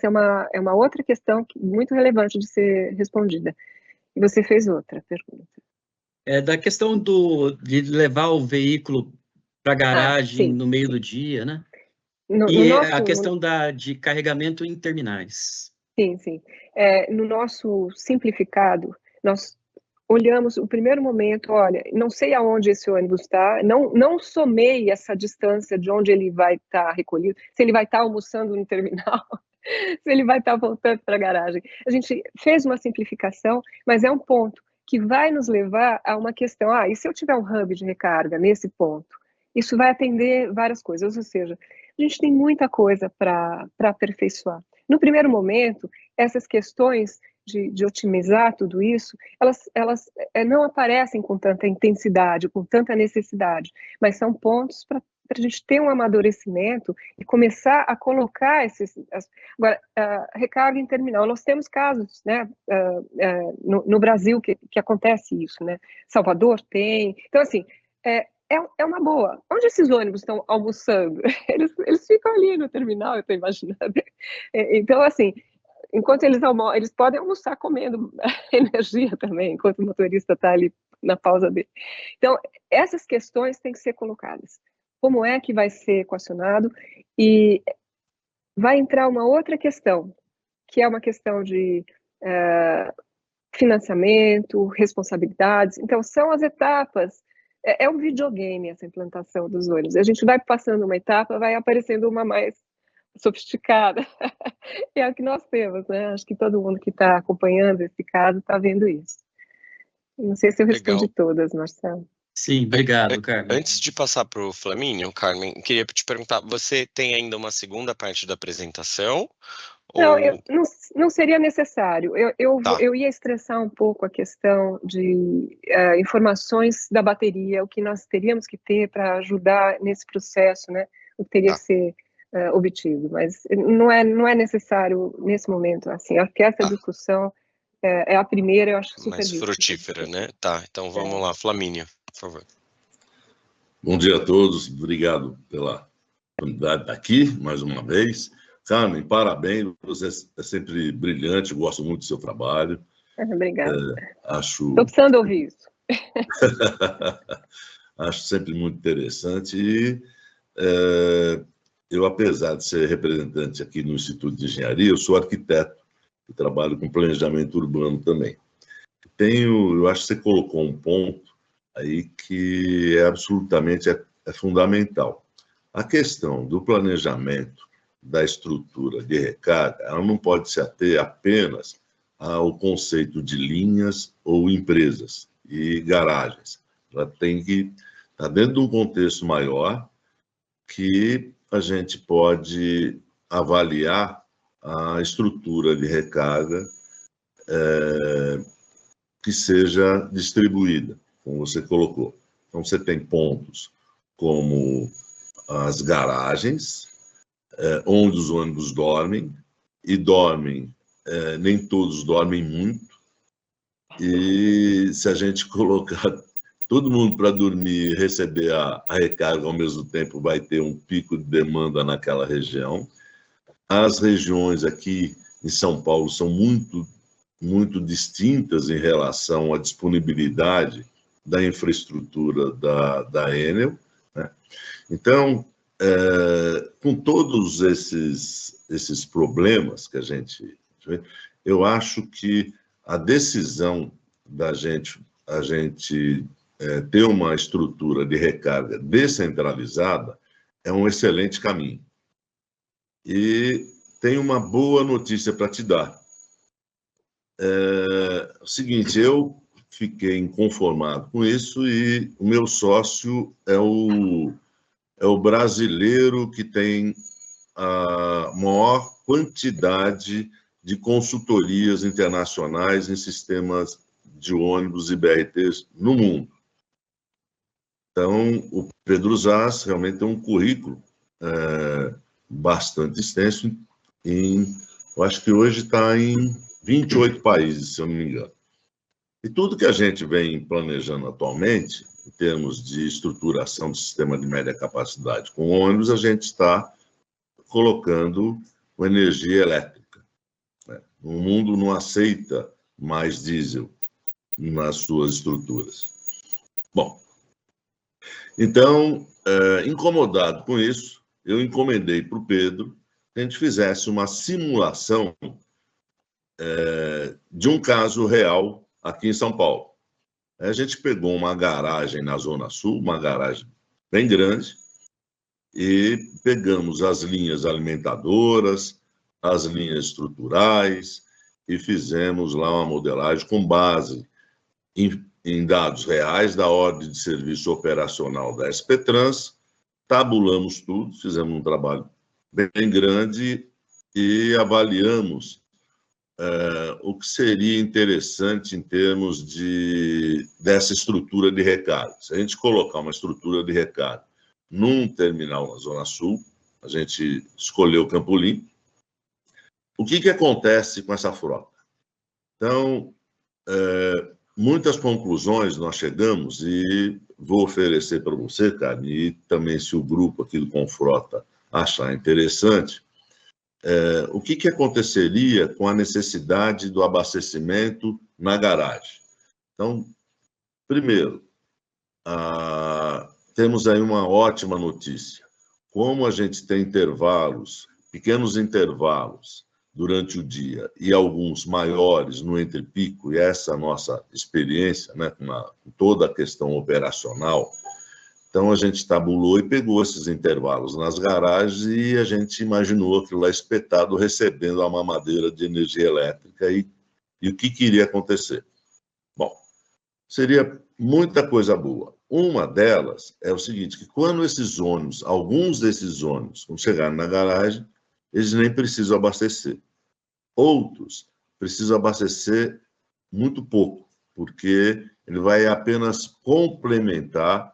é uma outra questão muito relevante de ser respondida. E você fez outra pergunta. Da questão de levar o veículo para a garagem no meio do dia, né? A questão de carregamento em terminais. Sim. No nosso simplificado, nós olhamos o primeiro momento, olha, não sei aonde esse ônibus está, não somei essa distância de onde ele vai estar recolhido, se ele vai estar almoçando no terminal, se ele vai estar voltando para a garagem. A gente fez uma simplificação, mas é um ponto que vai nos levar a uma questão, e se eu tiver um hub de recarga nesse ponto? Isso vai atender várias coisas, ou seja, a gente tem muita coisa para aperfeiçoar. No primeiro momento, essas questões de otimizar tudo isso, elas não aparecem com tanta intensidade, com tanta necessidade, mas são pontos para a gente ter um amadurecimento e começar a colocar agora, recarga em terminal. Nós temos casos, né, no Brasil que acontece isso, né? Salvador tem. Então, assim, é uma boa. Onde esses ônibus estão almoçando? Eles ficam ali no terminal, eu estou imaginando. Então, assim, enquanto eles podem almoçar comendo energia também, enquanto o motorista está ali na pausa dele. Então, essas questões têm que ser colocadas. Como é que vai ser equacionado? E vai entrar uma outra questão, que é uma questão de financiamento, responsabilidades. Então, são as etapas. É um videogame essa implantação dos ônibus. A gente vai passando uma etapa, vai aparecendo uma mais sofisticada. É o que nós temos, né? Acho que todo mundo que está acompanhando esse caso está vendo isso. Não sei se eu respondi todas, Marcelo. Sim, obrigado, Carmen. Antes de passar para o Flamínio, Carmen, queria te perguntar, você tem ainda uma segunda parte da apresentação? Não, não seria necessário. Tá. Eu ia estressar um pouco a questão de informações da bateria, o que nós teríamos que ter para ajudar nesse processo, né? O que teria que ser obtido, mas não é necessário nesse momento. Assim, acho que essa discussão é a primeira, eu acho super mais frutífera, né? Tá, então vamos lá, Flamínio, por favor. Bom dia a todos, obrigado pela oportunidade de estar aqui, mais uma vez. Carmen, parabéns, você é sempre brilhante, eu gosto muito do seu trabalho. Obrigada. Estou precisando ouvir isso. Acho sempre muito interessante e eu, apesar de ser representante aqui no Instituto de Engenharia, eu sou arquiteto e trabalho com planejamento urbano também. Eu acho que você colocou um ponto aí que é absolutamente fundamental. A questão do planejamento da estrutura de recarga, ela não pode se ater apenas ao conceito de linhas ou empresas e garagens. Ela tem que estar dentro de um contexto maior que a gente pode avaliar a estrutura de recarga que seja distribuída, como você colocou. Então, você tem pontos como as garagens, onde os ônibus dormem, e nem todos dormem muito, e se a gente colocar todo mundo para dormir e receber a recarga ao mesmo tempo, vai ter um pico de demanda naquela região. As regiões aqui em São Paulo são muito distintas em relação à disponibilidade da infraestrutura da Enel, né? Então, com todos esses problemas que a gente vê, eu acho que a decisão da gente ter uma estrutura de recarga descentralizada é um excelente caminho. E tem uma boa notícia para te dar. O seguinte, eu fiquei inconformado com isso e o meu sócio é o brasileiro que tem a maior quantidade de consultorias internacionais em sistemas de ônibus e BRTs no mundo. Então, o Pedro Zas realmente tem um currículo bastante extenso, eu acho que hoje está em 28 países, se eu não me engano. E tudo que a gente vem planejando atualmente, em termos de estruturação do sistema de média capacidade com ônibus, a gente está colocando energia elétrica, né? O mundo não aceita mais diesel nas suas estruturas. Bom, então, incomodado com isso, eu encomendei para o Pedro que a gente fizesse uma simulação de um caso real aqui em São Paulo. A gente pegou uma garagem na Zona Sul, uma garagem bem grande, e pegamos as linhas alimentadoras, as linhas estruturais, e fizemos lá uma modelagem com base em dados reais da ordem de serviço operacional da SP Trans, tabulamos tudo, fizemos um trabalho bem grande e avaliamos o que seria interessante em termos dessa estrutura de recarga. Se a gente colocar uma estrutura de recarga num terminal na Zona Sul. A gente escolheu Campolim. O que acontece com essa frota? Então, muitas conclusões nós chegamos e vou oferecer para você, Carmen, e também se o grupo aqui do Confrota achar interessante, o que aconteceria com a necessidade do abastecimento na garagem. Então, primeiro, temos aí uma ótima notícia. Como a gente tem intervalos, pequenos intervalos durante o dia e alguns maiores no entrepico, e essa é a nossa experiência, né, com toda a questão operacional, então a gente tabulou e pegou esses intervalos nas garagens e a gente imaginou aquilo lá espetado recebendo a mamadeira de energia elétrica e o que iria acontecer? Bom, seria muita coisa boa. Uma delas é o seguinte, que quando esses ônibus, alguns desses ônibus, quando chegarem na garagem, eles nem precisam abastecer. Outros precisam abastecer muito pouco, porque ele vai apenas complementar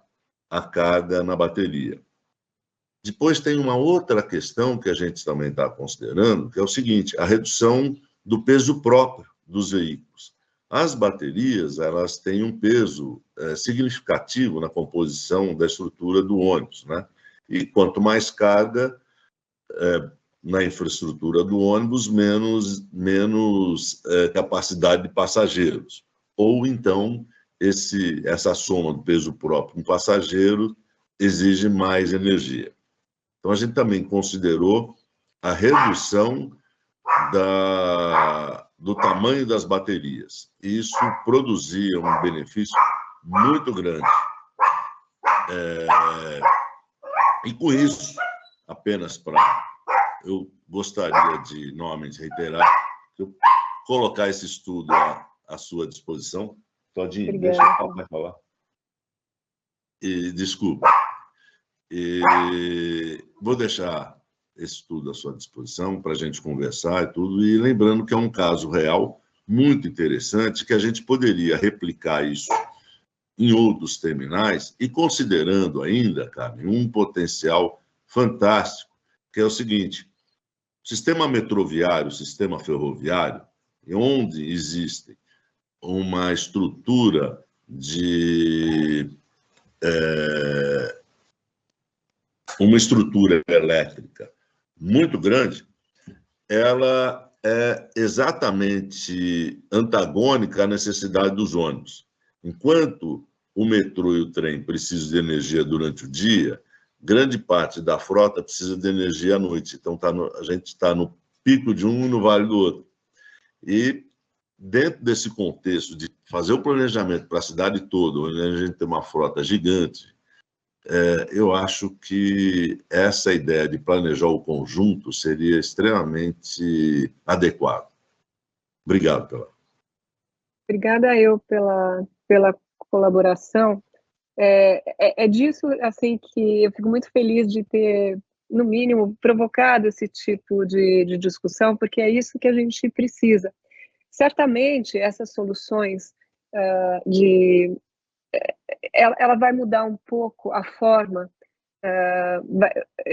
a carga na bateria. Depois tem uma outra questão que a gente também está considerando, que é o seguinte, a redução do peso próprio dos veículos. As baterias, elas têm um peso significativo na composição da estrutura do ônibus, né? E quanto mais carga na infraestrutura do ônibus, menos capacidade de passageiros. Ou então, essa soma do peso próprio com passageiro exige mais energia. Então, a gente também considerou a redução do tamanho das baterias. Isso produzia um benefício muito grande. E com isso, apenas para... Eu gostaria de, novamente, reiterar, colocar esse estudo à sua disposição. Todinho, Obrigada. deixa o papai falar. Desculpa. Vou deixar esse estudo à sua disposição para a gente conversar e tudo, e lembrando que é um caso real muito interessante, que a gente poderia replicar isso em outros terminais, e considerando ainda, Carmen, um potencial fantástico, que é o seguinte, o sistema metroviário, o sistema ferroviário, onde existe uma estrutura uma estrutura elétrica muito grande, ela é exatamente antagônica à necessidade dos ônibus. Enquanto o metrô e o trem precisam de energia durante o dia, grande parte da frota precisa de energia à noite. Então, a gente está no pico de um e no vale do outro. E, dentro desse contexto de fazer o planejamento para a cidade toda, onde a gente tem uma frota gigante, eu acho que essa ideia de planejar o conjunto seria extremamente adequado. Obrigado pela... Obrigada eu pela colaboração. É disso assim que eu fico muito feliz de ter, no mínimo, provocado esse tipo de discussão, porque é isso que a gente precisa. Certamente, essas soluções ela vai mudar um pouco a forma,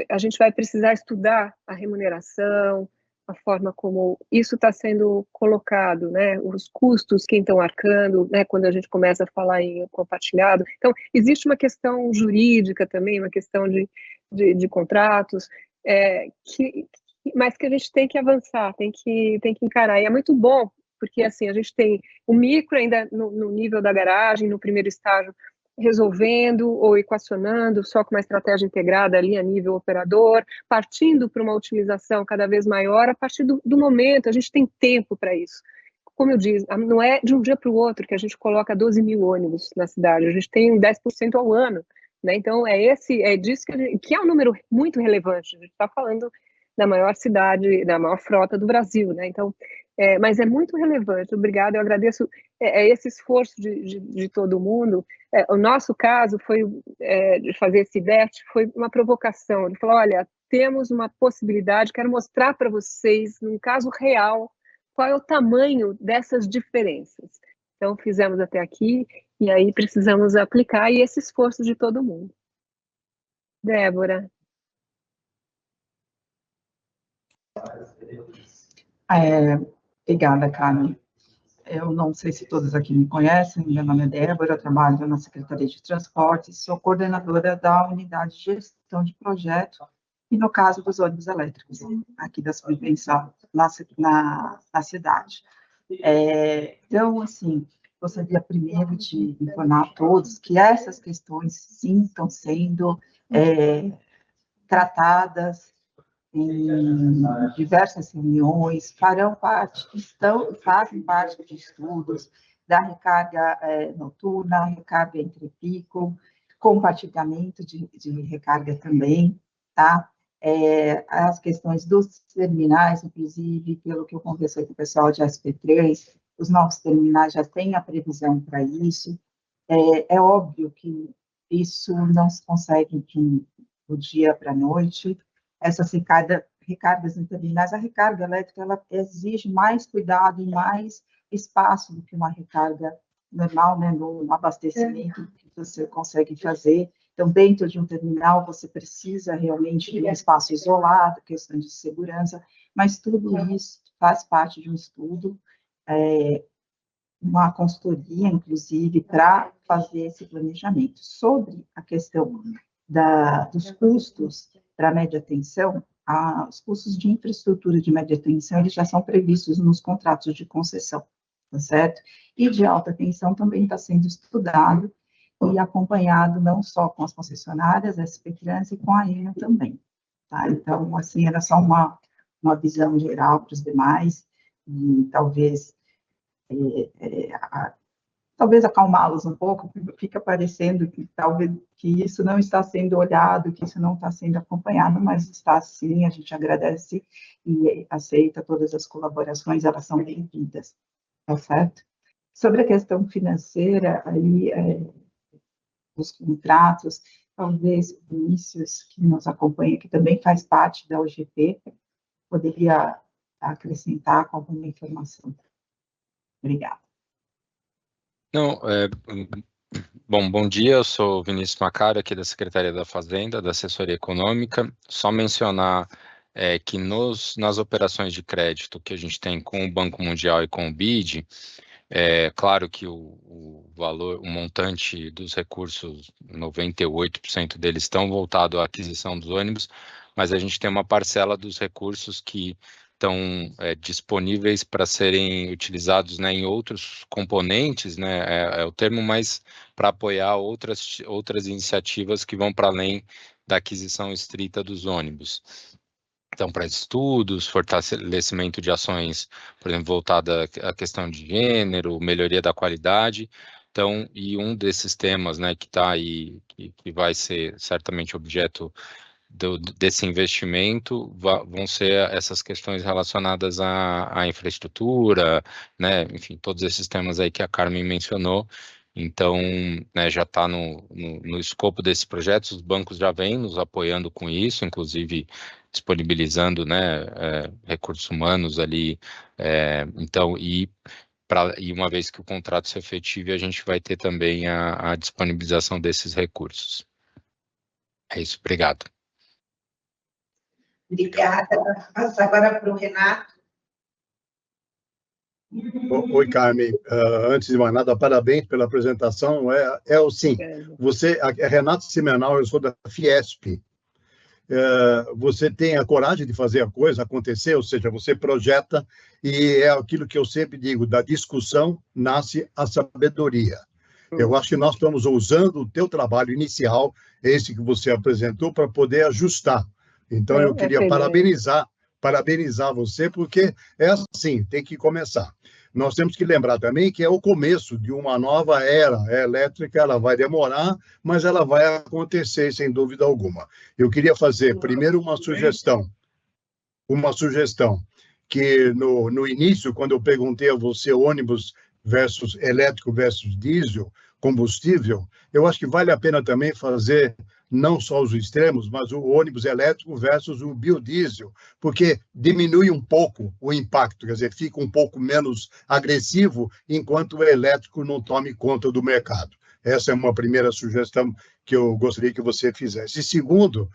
a gente vai precisar estudar a remuneração, a forma como isso está sendo colocado, né? Os custos, quem estão arcando, né? Quando a gente começa a falar em compartilhado. Então, existe uma questão jurídica também, uma questão de contratos, mas que a gente tem que avançar, tem que encarar. E é muito bom, porque assim, a gente tem o micro ainda no nível da garagem, no primeiro estágio, resolvendo ou equacionando só com uma estratégia integrada ali a nível operador, partindo para uma otimização cada vez maior a partir do momento, a gente tem tempo para isso. Como eu disse, não é de um dia para o outro que a gente coloca 12 mil ônibus na cidade, a gente tem 10% ao ano, né? Então é disso que é um número muito relevante, a gente está falando da maior cidade, da maior frota do Brasil, né? Então, mas é muito relevante, obrigada, eu agradeço esse esforço de todo mundo. O nosso caso foi de fazer esse DET, foi uma provocação, ele falou, olha, temos uma possibilidade, quero mostrar para vocês, num caso real, qual é o tamanho dessas diferenças. Então, fizemos até aqui, e aí precisamos aplicar, e esse esforço de todo mundo. Débora. Obrigada, Carmen. Eu não sei se todos aqui me conhecem, meu nome é Débora, eu trabalho na Secretaria de Transportes, sou coordenadora da Unidade de Gestão de Projeto, e no caso dos ônibus elétricos, aqui da subvenção na cidade. Então, assim, gostaria primeiro de informar a todos que essas questões, sim, estão sendo tratadas em diversas reuniões, fazem parte de estudos da recarga noturna, recarga entre pico, compartilhamento de recarga também, tá? As questões dos terminais, inclusive, pelo que eu conversei com o pessoal de SP3, os novos terminais já têm a previsão para isso. É óbvio que isso não se consegue do dia para a noite. Essas recargas em terminais, a recarga elétrica, ela exige mais cuidado e mais espaço do que uma recarga normal, né, no abastecimento que você consegue fazer. Então, dentro de um terminal, você precisa realmente de um espaço isolado, questões de segurança, mas tudo isso faz parte de um estudo, uma consultoria, inclusive, para fazer esse planejamento. Sobre a questão dos custos para média tensão, os custos de infraestrutura de média tensão, eles já são previstos nos contratos de concessão, tá certo? E de alta tensão também está sendo estudado e acompanhado não só com as concessionárias, a SP Trans e com a ENA também, tá? Então, assim, era só uma visão geral para os demais, e talvez acalmá-los um pouco, fica parecendo que talvez que isso não está sendo olhado, que isso não está sendo acompanhado, mas está sim, a gente agradece e aceita todas as colaborações, elas são bem-vindas, tá certo? Sobre a questão financeira, aí, os contratos, talvez o Vinícius, que nos acompanha, que também faz parte da UGP, poderia acrescentar com alguma informação. Obrigada. Não, bom dia, eu sou Vinícius Macário, aqui da Secretaria da Fazenda, da Assessoria Econômica. Só mencionar que nas operações de crédito que a gente tem com o Banco Mundial e com o BID, claro que o valor, o montante dos recursos, 98% deles estão voltados à aquisição dos ônibus, mas a gente tem uma parcela dos recursos que estão disponíveis para serem utilizados, né, em outros componentes, né, é o termo, mais para apoiar outras iniciativas que vão para além da aquisição estrita dos ônibus. Então, para estudos, fortalecimento de ações, por exemplo, voltada à questão de gênero, melhoria da qualidade. Então, e um desses temas, né, que está aí, que vai ser certamente objeto desse investimento, vão ser essas questões relacionadas à infraestrutura, né, enfim, todos esses temas aí que a Carmen mencionou. Então, né, já está no escopo desses projetos, os bancos já vêm nos apoiando com isso, inclusive disponibilizando, né, recursos humanos ali, então, e uma vez que o contrato se efetive, a gente vai ter também a disponibilização desses recursos. É isso, obrigado. Obrigada. Passo agora para o Renato. Oi, Carmen. Antes de mais nada, parabéns pela apresentação. Sim, você, Renato Simenal, eu sou da Fiesp. Você tem a coragem de fazer a coisa acontecer, ou seja, você projeta, e é aquilo que eu sempre digo, da discussão nasce a sabedoria. Eu acho que nós estamos usando o teu trabalho inicial, esse que você apresentou, para poder ajustar. Então, eu queria parabenizar você, porque é assim, tem que começar. Nós temos que lembrar também que é o começo de uma nova era elétrica, ela vai demorar, mas ela vai acontecer, sem dúvida alguma. Eu queria fazer, primeiro, uma sugestão, que no início, quando eu perguntei a você ônibus versus elétrico versus diesel, combustível, eu acho que vale a pena também fazer não só os extremos, mas o ônibus elétrico versus o biodiesel, porque diminui um pouco o impacto, quer dizer, fica um pouco menos agressivo, enquanto o elétrico não tome conta do mercado. Essa é uma primeira sugestão que eu gostaria que você fizesse. E segundo,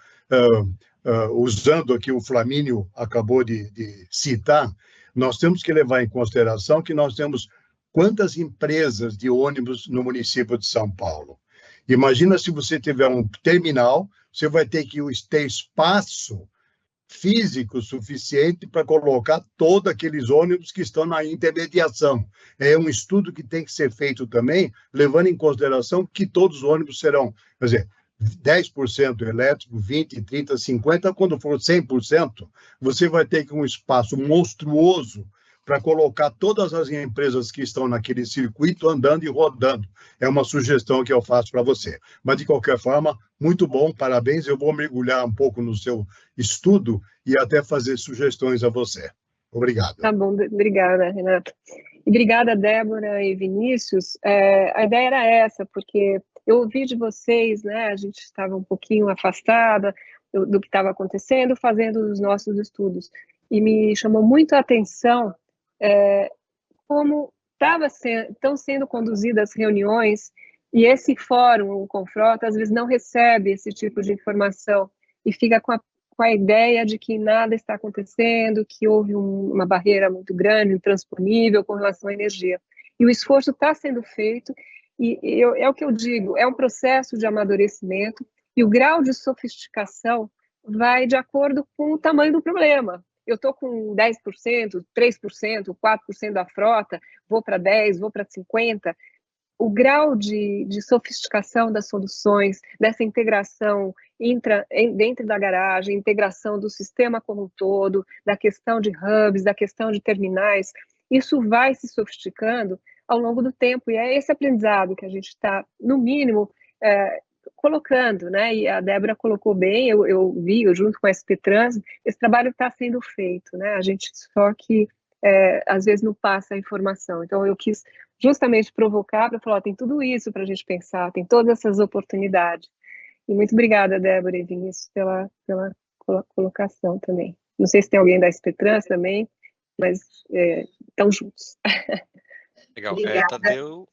usando aqui o Flamínio acabou de citar, nós temos que levar em consideração que nós temos quantas empresas de ônibus no município de São Paulo. Imagina se você tiver um terminal, você vai ter que ter espaço físico suficiente para colocar todos aqueles ônibus que estão na intermediação. É um estudo que tem que ser feito também, levando em consideração que todos os ônibus serão, quer dizer, 10% elétrico, 20%, 30%, 50%, quando for 100%, você vai ter um espaço monstruoso para colocar todas as empresas que estão naquele circuito andando e rodando. É uma sugestão que eu faço para você. Mas, de qualquer forma, muito bom, parabéns. Eu vou mergulhar um pouco no seu estudo e até fazer sugestões a você. Obrigado. Tá bom, obrigada, Renato. Obrigada, Débora e Vinícius. A ideia era essa, porque eu ouvi de vocês, né, a gente estava um pouquinho afastada do que estava acontecendo, fazendo os nossos estudos. E me chamou muito a atenção como estão sendo conduzidas reuniões, e esse fórum, o Confrota, às vezes não recebe esse tipo de informação e fica com a ideia de que nada está acontecendo, que houve uma barreira muito grande, intransponível com relação à energia. E o esforço está sendo feito, e é o que eu digo, é um processo de amadurecimento, e o grau de sofisticação vai de acordo com o tamanho do problema. Eu estou com 10%, 3%, 4% da frota, vou para 10%, vou para 50%. O grau de sofisticação das soluções, dessa integração dentro da garagem, integração do sistema como um todo, da questão de hubs, da questão de terminais, isso vai se sofisticando ao longo do tempo, e é esse aprendizado que a gente está, no mínimo, colocando, né? E a Débora colocou bem, eu vi, junto com a SP Trans, esse trabalho está sendo feito, né? A gente só que, às vezes, não passa a informação. Então, eu quis justamente provocar para falar, tem tudo isso para a gente pensar, tem todas essas oportunidades. E muito obrigada, Débora e Vinícius, pela colocação também. Não sei se tem alguém da SP Trans também, mas estão juntos. Legal. Tadeu...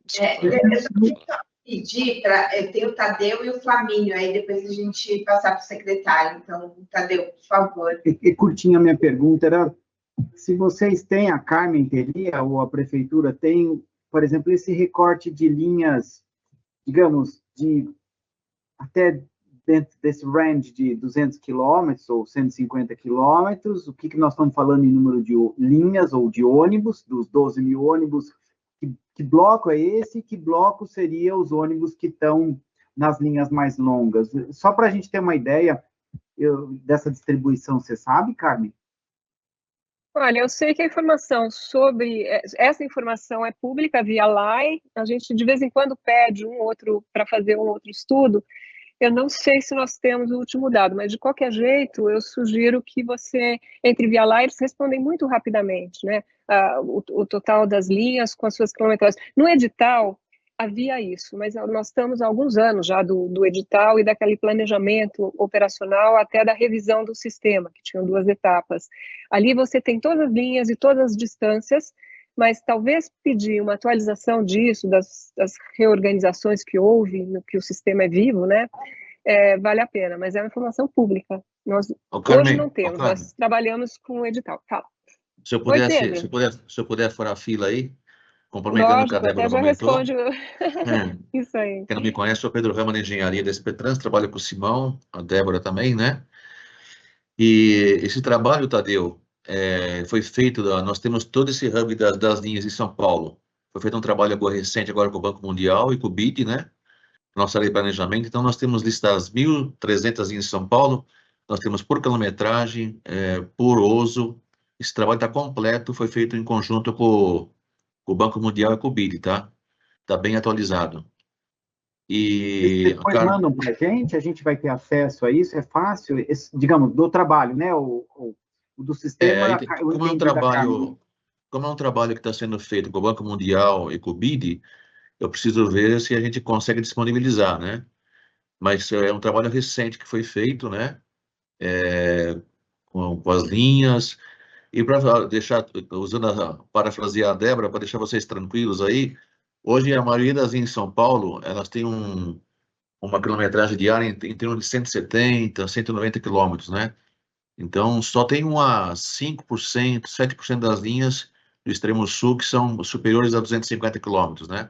Desculpa. Pedir para ter o Tadeu e o Flamínio, aí depois a gente passar para o secretário. Então, Tadeu, por favor. E curtinha a minha pergunta era se vocês têm, a Carmen teria, ou a prefeitura tem, por exemplo, esse recorte de linhas, digamos, de até dentro desse range de 200 quilômetros ou 150 quilômetros, o que nós estamos falando em número de linhas ou de ônibus, dos 12 mil ônibus, que bloco é esse? Que bloco seria os ônibus que estão nas linhas mais longas? Só para a gente ter uma ideia dessa distribuição, você sabe, Carmen? Olha, eu sei que a informação sobre... Essa informação é pública via LAI, a gente de vez em quando pede para fazer um outro estudo. Eu não sei se nós temos o último dado, mas de qualquer jeito, eu sugiro que você entre via LAI, eles respondem muito rapidamente, né? O total das linhas com as suas quilometragens. No edital, havia isso, mas nós estamos há alguns anos já do edital e daquele planejamento operacional até da revisão do sistema, que tinham 2 etapas. Ali você tem todas as linhas e todas as distâncias, mas talvez pedir uma atualização disso, das reorganizações que houve, no que o sistema é vivo, né? Vale a pena, mas é uma informação pública. Nós Carmen, hoje não temos, nós trabalhamos com o edital. Fala. Se eu puder furar a fila aí, complementando o que a Débora já comentou. Responde isso aí. Quem não me conhece, sou Pedro Rama, de Engenharia da SP Trans, trabalho com o Simão, a Débora também, né? E esse trabalho, Tadeu, foi feito, nós temos todo esse hub das linhas em São Paulo. Foi feito um trabalho recente agora com o Banco Mundial e com o BID, né? Nossa lei de planejamento. Então, nós temos listadas 1.300 linhas em São Paulo, nós temos por quilometragem, por uso. Esse trabalho está completo, foi feito em conjunto com o Banco Mundial e com o BID, tá? Está bem atualizado. E depois mandam para a gente vai ter acesso a isso, é fácil, digamos, do trabalho, né? O do sistema. Como é um trabalho que está sendo feito com o Banco Mundial e com o BID, eu preciso ver se a gente consegue disponibilizar, né? Mas é um trabalho recente que foi feito, né? Com as linhas. E para deixar, parafrasear a Débora, para deixar vocês tranquilos aí, Hoje, a maioria das linhas em São Paulo, elas têm uma quilometragem diária em torno de 170, 190 quilômetros, né? Então, só tem umas 5%, 7% das linhas do extremo sul que são superiores a 250 quilômetros, né?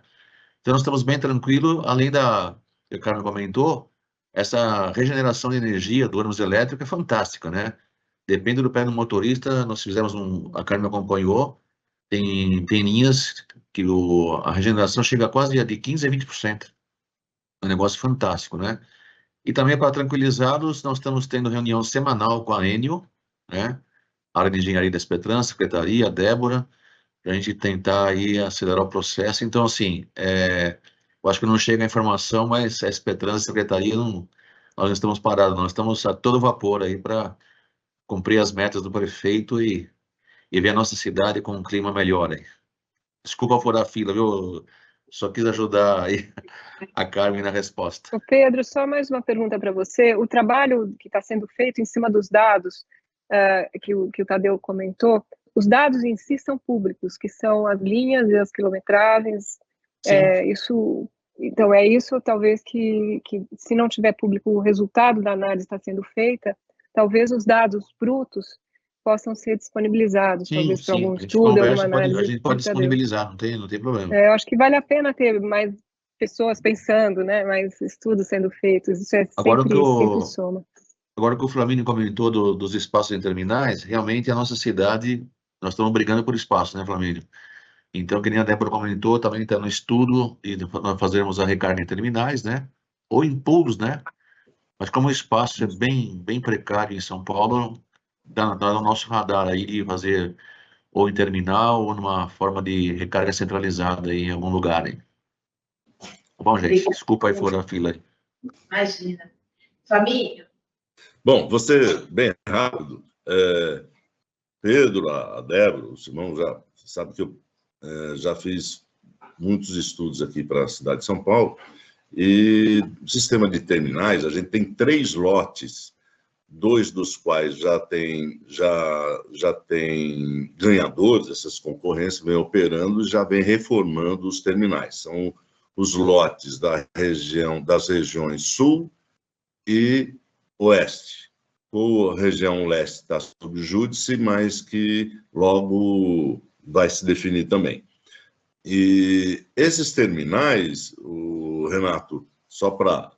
Então, nós estamos bem tranquilos, além que o Carmen comentou, essa regeneração de energia do ônibus elétrico é fantástica, né? Depende do pé do motorista, nós fizemos a Carmen acompanhou, tem linhas que a regeneração chega a quase de 15% a 20%. É um negócio fantástico, né? E também para tranquilizá-los, nós estamos tendo reunião semanal com a Enio, né? A área de engenharia da SPETRAN, secretaria, a Débora, para a gente tentar aí acelerar o processo. Então, assim, eu acho que não chega a informação, mas a SPETRAN, a secretaria, nós não estamos parados, nós estamos a todo vapor aí para cumprir as metas do prefeito e ver a nossa cidade com um clima melhor aí. Desculpa furar a fila, viu? Só quis ajudar aí a Carmen na resposta. Pedro, só mais uma pergunta para você. O trabalho que está sendo feito em cima dos dados que o Tadeu comentou, os dados em si são públicos, que são as linhas e as quilometragens. Então, é isso talvez que se não tiver público o resultado da análise está sendo feita, talvez os dados brutos possam ser disponibilizados, talvez para algum estudo, alguma análise. A gente pode disponibilizar, não tem problema. Eu acho que vale a pena ter mais pessoas pensando, né, mais estudos sendo feitos, isso é sempre soma. Agora que o Flamínio comentou dos espaços em terminais, realmente a nossa cidade, nós estamos brigando por espaço, né, Flamínio? Então, que nem a Débora comentou, também está no estudo, e nós fazermos a recarga em terminais, né, ou em pools, né, mas como o espaço é bem precário em São Paulo, dá no nosso radar aí de fazer ou em terminal ou numa forma de recarga centralizada em algum lugar aí. Bom, gente, desculpa aí furar a fila aí. Imagina. Flamínio? Bom, você, bem rápido, Pedro, a Débora, o Simão, você sabe que eu já fiz muitos estudos aqui para a cidade de São Paulo, e o sistema de terminais, a gente tem 3 lotes, 2 dos quais já tem ganhadores, essas concorrências vêm operando e já vem reformando os terminais. São os lotes das regiões sul e oeste. A região leste está sob júdice, mas que logo vai se definir também. E esses terminais, Renato, só para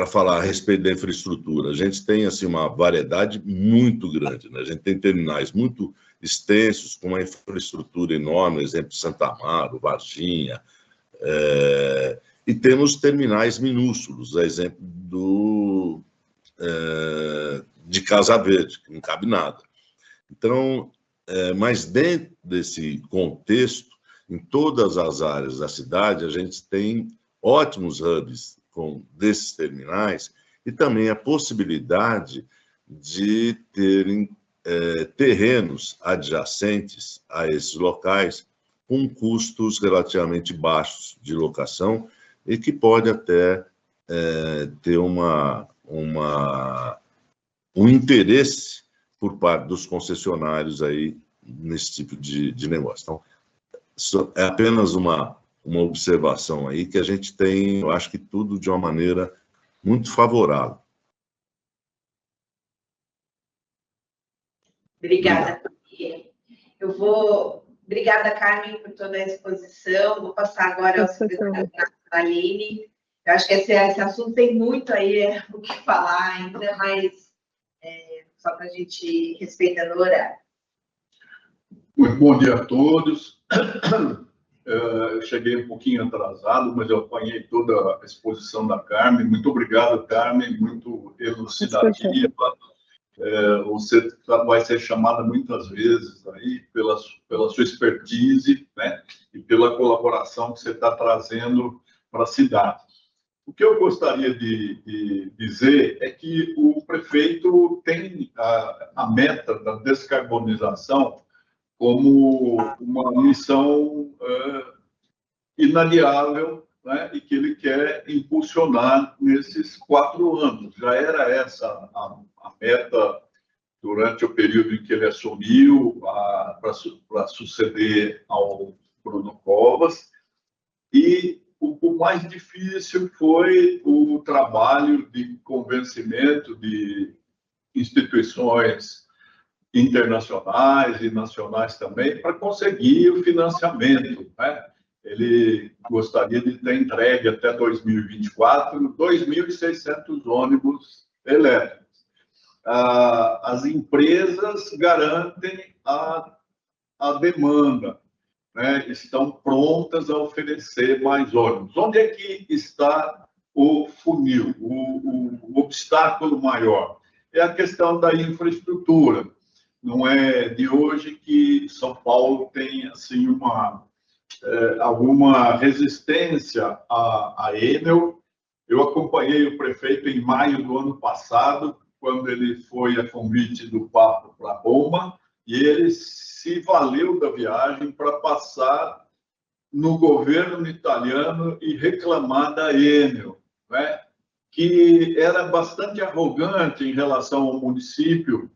falar a respeito da infraestrutura, a gente tem assim, uma variedade muito grande, né? A gente tem terminais muito extensos, com uma infraestrutura enorme, exemplo, Santa Amaro, Varginha, e temos terminais minúsculos, exemplo de Casa Verde, que não cabe nada. Então, mas dentro desse contexto, em todas as áreas da cidade, a gente tem ótimos hubs desses terminais e também a possibilidade de terem terrenos adjacentes a esses locais com custos relativamente baixos de locação e que pode até ter um interesse por parte dos concessionários aí nesse tipo de negócio. Então, isso é apenas uma observação aí que a gente tem, eu acho que tudo de uma maneira muito favorável. Obrigada. Obrigada, Carmen, por toda a exposição. Vou passar agora ao secretário Aline. Eu acho que esse assunto tem muito aí o que falar ainda, mas só para a gente respeitando o horário. Muito bom dia a todos. Eu cheguei um pouquinho atrasado, mas eu apanhei toda a exposição da Carmen. Muito obrigado, Carmen, muito elucidativa. Você vai ser chamada muitas vezes aí pela sua expertise, né, e pela colaboração que você está trazendo para a cidade. O que eu gostaria de dizer é que o prefeito tem a meta da descarbonização como uma missão inadiável, né, e que ele quer impulsionar nesses 4 anos. Já era essa a meta durante o período em que ele assumiu para suceder ao Bruno Covas, E o mais difícil foi o trabalho de convencimento de instituições internacionais e nacionais também para conseguir o financiamento, né? Ele gostaria de ter entregue até 2024 2.600 ônibus elétricos. As empresas garantem a demanda, né? Estão prontas a oferecer mais ônibus. Onde é que está o funil, o obstáculo maior? É a questão da infraestrutura. Não é de hoje que São Paulo tem assim alguma resistência à Enel. Eu acompanhei o prefeito em maio do ano passado, quando ele foi a convite do Papa para Roma, e ele se valeu da viagem para passar no governo italiano e reclamar da Enel, né? Que era bastante arrogante em relação ao município,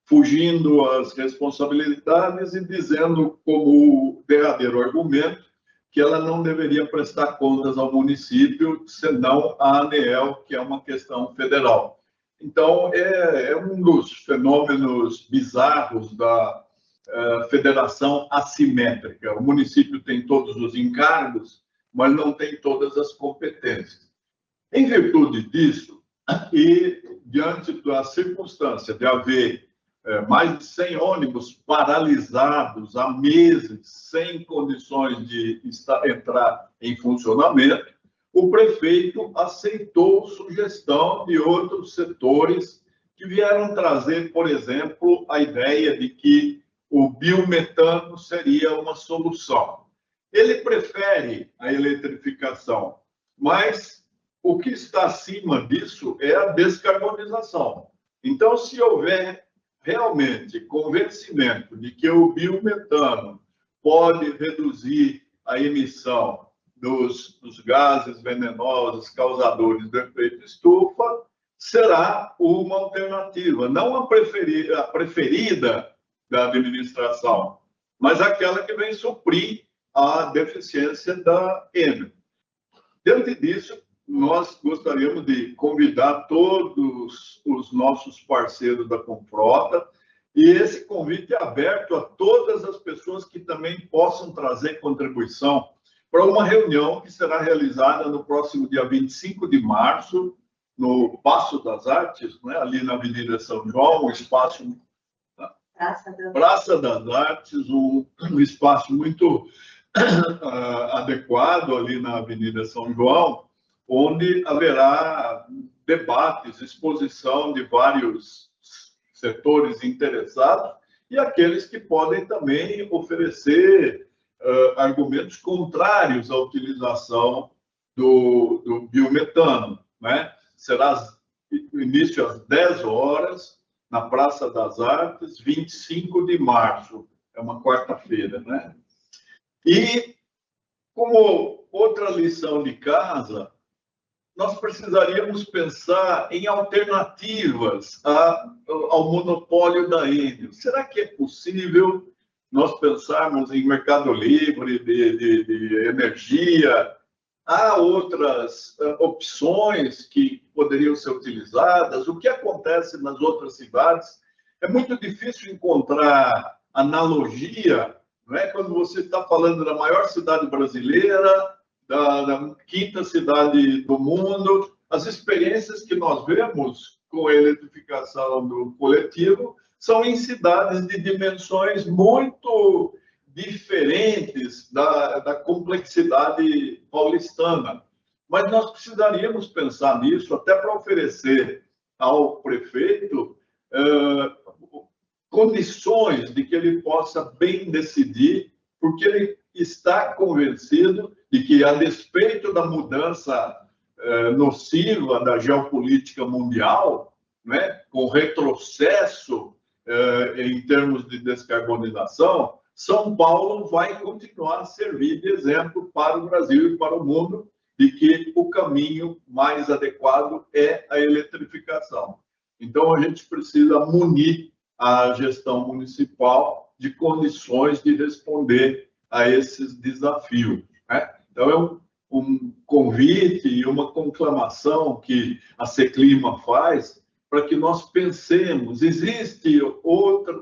fugindo às responsabilidades e dizendo como derradeiro argumento que ela não deveria prestar contas ao município, senão à ANEEL, que é uma questão federal. Então, é um dos fenômenos bizarros da federação assimétrica. O município tem todos os encargos, mas não tem todas as competências. Em virtude disso, e diante da circunstância de haver mais de 100 ônibus paralisados há meses, sem condições de entrar em funcionamento, o prefeito aceitou sugestão de outros setores que vieram trazer, por exemplo, a ideia de que o biometano seria uma solução. Ele prefere a eletrificação, mas o que está acima disso é a descarbonização. Então, se houver realmente convencimento de que o biometano pode reduzir a emissão dos gases venenosos causadores do efeito estufa, será uma alternativa, não a preferida da administração, mas aquela que vem suprir a deficiência da Enel. Diante disso, nós gostaríamos de convidar todos os nossos parceiros da Confrota, e esse convite é aberto a todas as pessoas que também possam trazer contribuição para uma reunião que será realizada no próximo dia 25 de março, no Paço das Artes, né, ali na Avenida São João, um espaço... Praça das Artes, um espaço muito adequado ali na Avenida São João, onde haverá debates, exposição de vários setores interessados e aqueles que podem também oferecer argumentos contrários à utilização do biometano, né? Será início às 10 horas, na Praça das Artes, 25 de março, é uma quarta-feira, né? E, como outra lição de casa, nós precisaríamos pensar em alternativas ao monopólio da Enel. Será que é possível nós pensarmos em mercado livre de energia? Há outras opções que poderiam ser utilizadas? O que acontece nas outras cidades? É muito difícil encontrar analogia, não é? Quando você está falando da maior cidade brasileira, da quinta cidade do mundo, as experiências que nós vemos com a eletrificação do coletivo são em cidades de dimensões muito diferentes da complexidade paulistana. Mas nós precisaríamos pensar nisso até para oferecer ao prefeito condições de que ele possa bem decidir, porque ele está convencido de que, a despeito da mudança nociva da geopolítica mundial, né, com retrocesso em termos de descarbonização, São Paulo vai continuar a servir de exemplo para o Brasil e para o mundo de que o caminho mais adequado é a eletrificação. Então, a gente precisa munir a gestão municipal de condições de responder a esses desafios, né? Então, um convite e uma conclamação que a Seclima faz para que nós pensemos, existe outra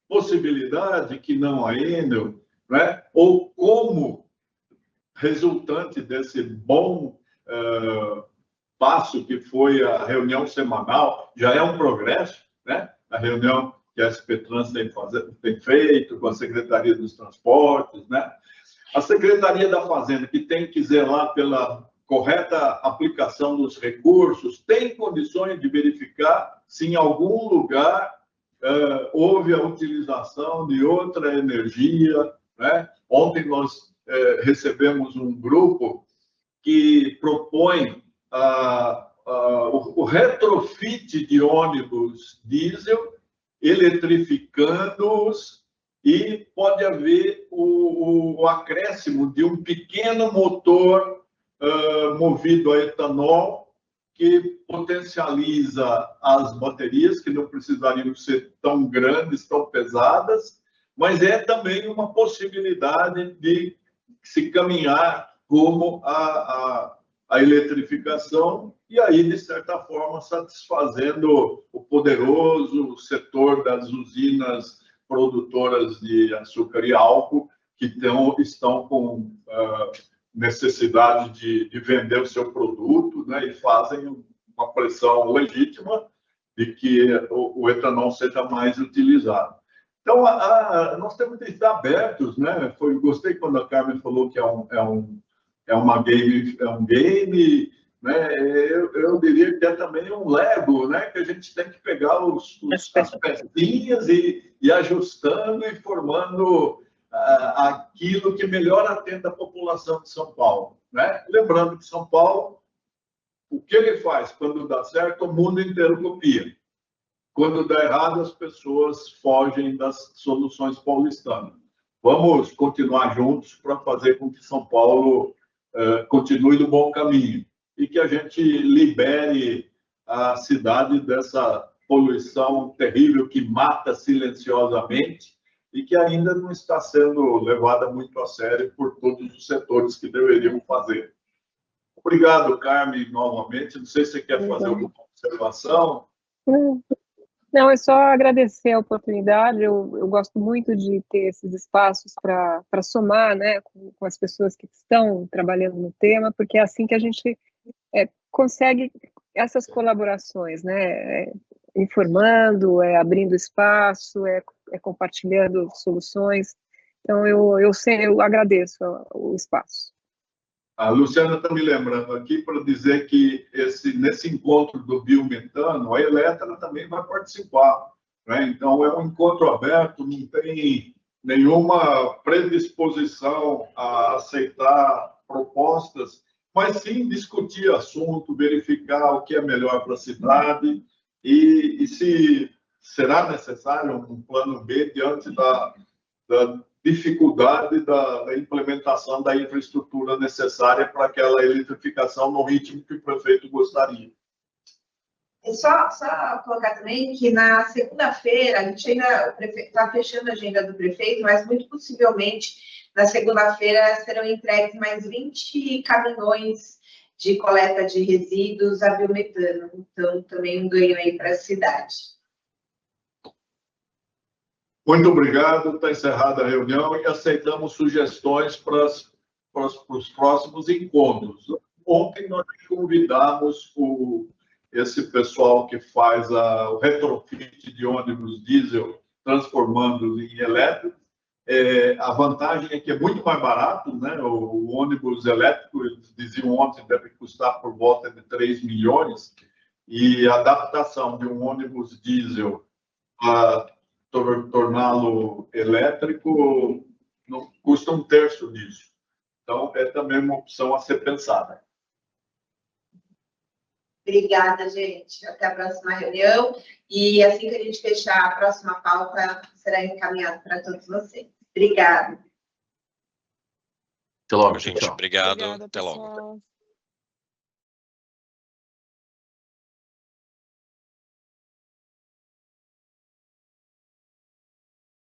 possibilidade que não a Enel, né? Ou como resultante desse bom passo que foi a reunião semanal, já é um progresso, né? A reunião que a SP Trans tem feito com a Secretaria dos Transportes, né? A Secretaria da Fazenda, que tem que zelar pela correta aplicação dos recursos, tem condições de verificar se em algum lugar houve a utilização de outra energia, né? Ontem nós recebemos um grupo que propõe o retrofit de ônibus diesel, eletrificando-os, e pode haver o acréscimo de um pequeno motor movido a etanol, que potencializa as baterias, que não precisariam ser tão grandes, tão pesadas, mas é também uma possibilidade de se caminhar rumo à eletrificação, e aí, de certa forma, satisfazendo o poderoso setor das usinas produtoras de açúcar e álcool, que estão com necessidade de vender o seu produto, né, e fazem uma pressão legítima de que o etanol seja mais utilizado. Então, nós temos que estar abertos, né? Gostei quando a Carmen falou que é um game, né? Eu diria que é também um Lego, né? Que a gente tem que pegar as pecinhas e ir ajustando e formando aquilo que melhor atende a população de São Paulo, né? Lembrando que São Paulo, o que ele faz? Quando dá certo, o mundo inteiro copia. Quando dá errado, as pessoas fogem das soluções paulistanas. Vamos continuar juntos para fazer com que São Paulo continue no bom caminho e que a gente libere a cidade dessa poluição terrível que mata silenciosamente e que ainda não está sendo levada muito a sério por todos os setores que deveriam fazer. Obrigado, Carmen, novamente. Não sei se você quer fazer alguma observação. Não, é só agradecer a oportunidade. Eu gosto muito de ter esses espaços para somar, né, com as pessoas que estão trabalhando no tema, porque é assim que a gente consegue essas colaborações, né, informando, abrindo espaço, compartilhando soluções. Então, eu agradeço o espaço. A Luciana está me lembrando aqui para dizer que nesse encontro do biometano, a Eletra também vai participar, né? Então, é um encontro aberto, não tem nenhuma predisposição a aceitar propostas, mas sim discutir assunto, verificar o que é melhor para a cidade e se será necessário um plano B diante da dificuldade da implementação da infraestrutura necessária para aquela eletrificação no ritmo que o prefeito gostaria. Só colocar também que na segunda-feira, a gente ainda está fechando a agenda do prefeito, mas muito possivelmente na segunda-feira serão entregues mais 20 caminhões de coleta de resíduos a biometano. Então, também um ganho aí para a cidade. Muito obrigado, está encerrada a reunião e aceitamos sugestões para os próximos encontros. Ontem nós convidamos esse pessoal que faz o retrofit de ônibus diesel, transformando em elétrico. A vantagem é que é muito mais barato, né? O ônibus elétrico, eles diziam ontem, deve custar por volta de 3 milhões, e a adaptação de um ônibus diesel para torná-lo elétrico não custa um terço disso. Então, é também uma opção a ser pensada. Obrigada, gente. Até a próxima reunião. E assim que a gente fechar a próxima pauta, será encaminhado para todos vocês. Obrigada. Até logo, gente. Obrigado. Até logo.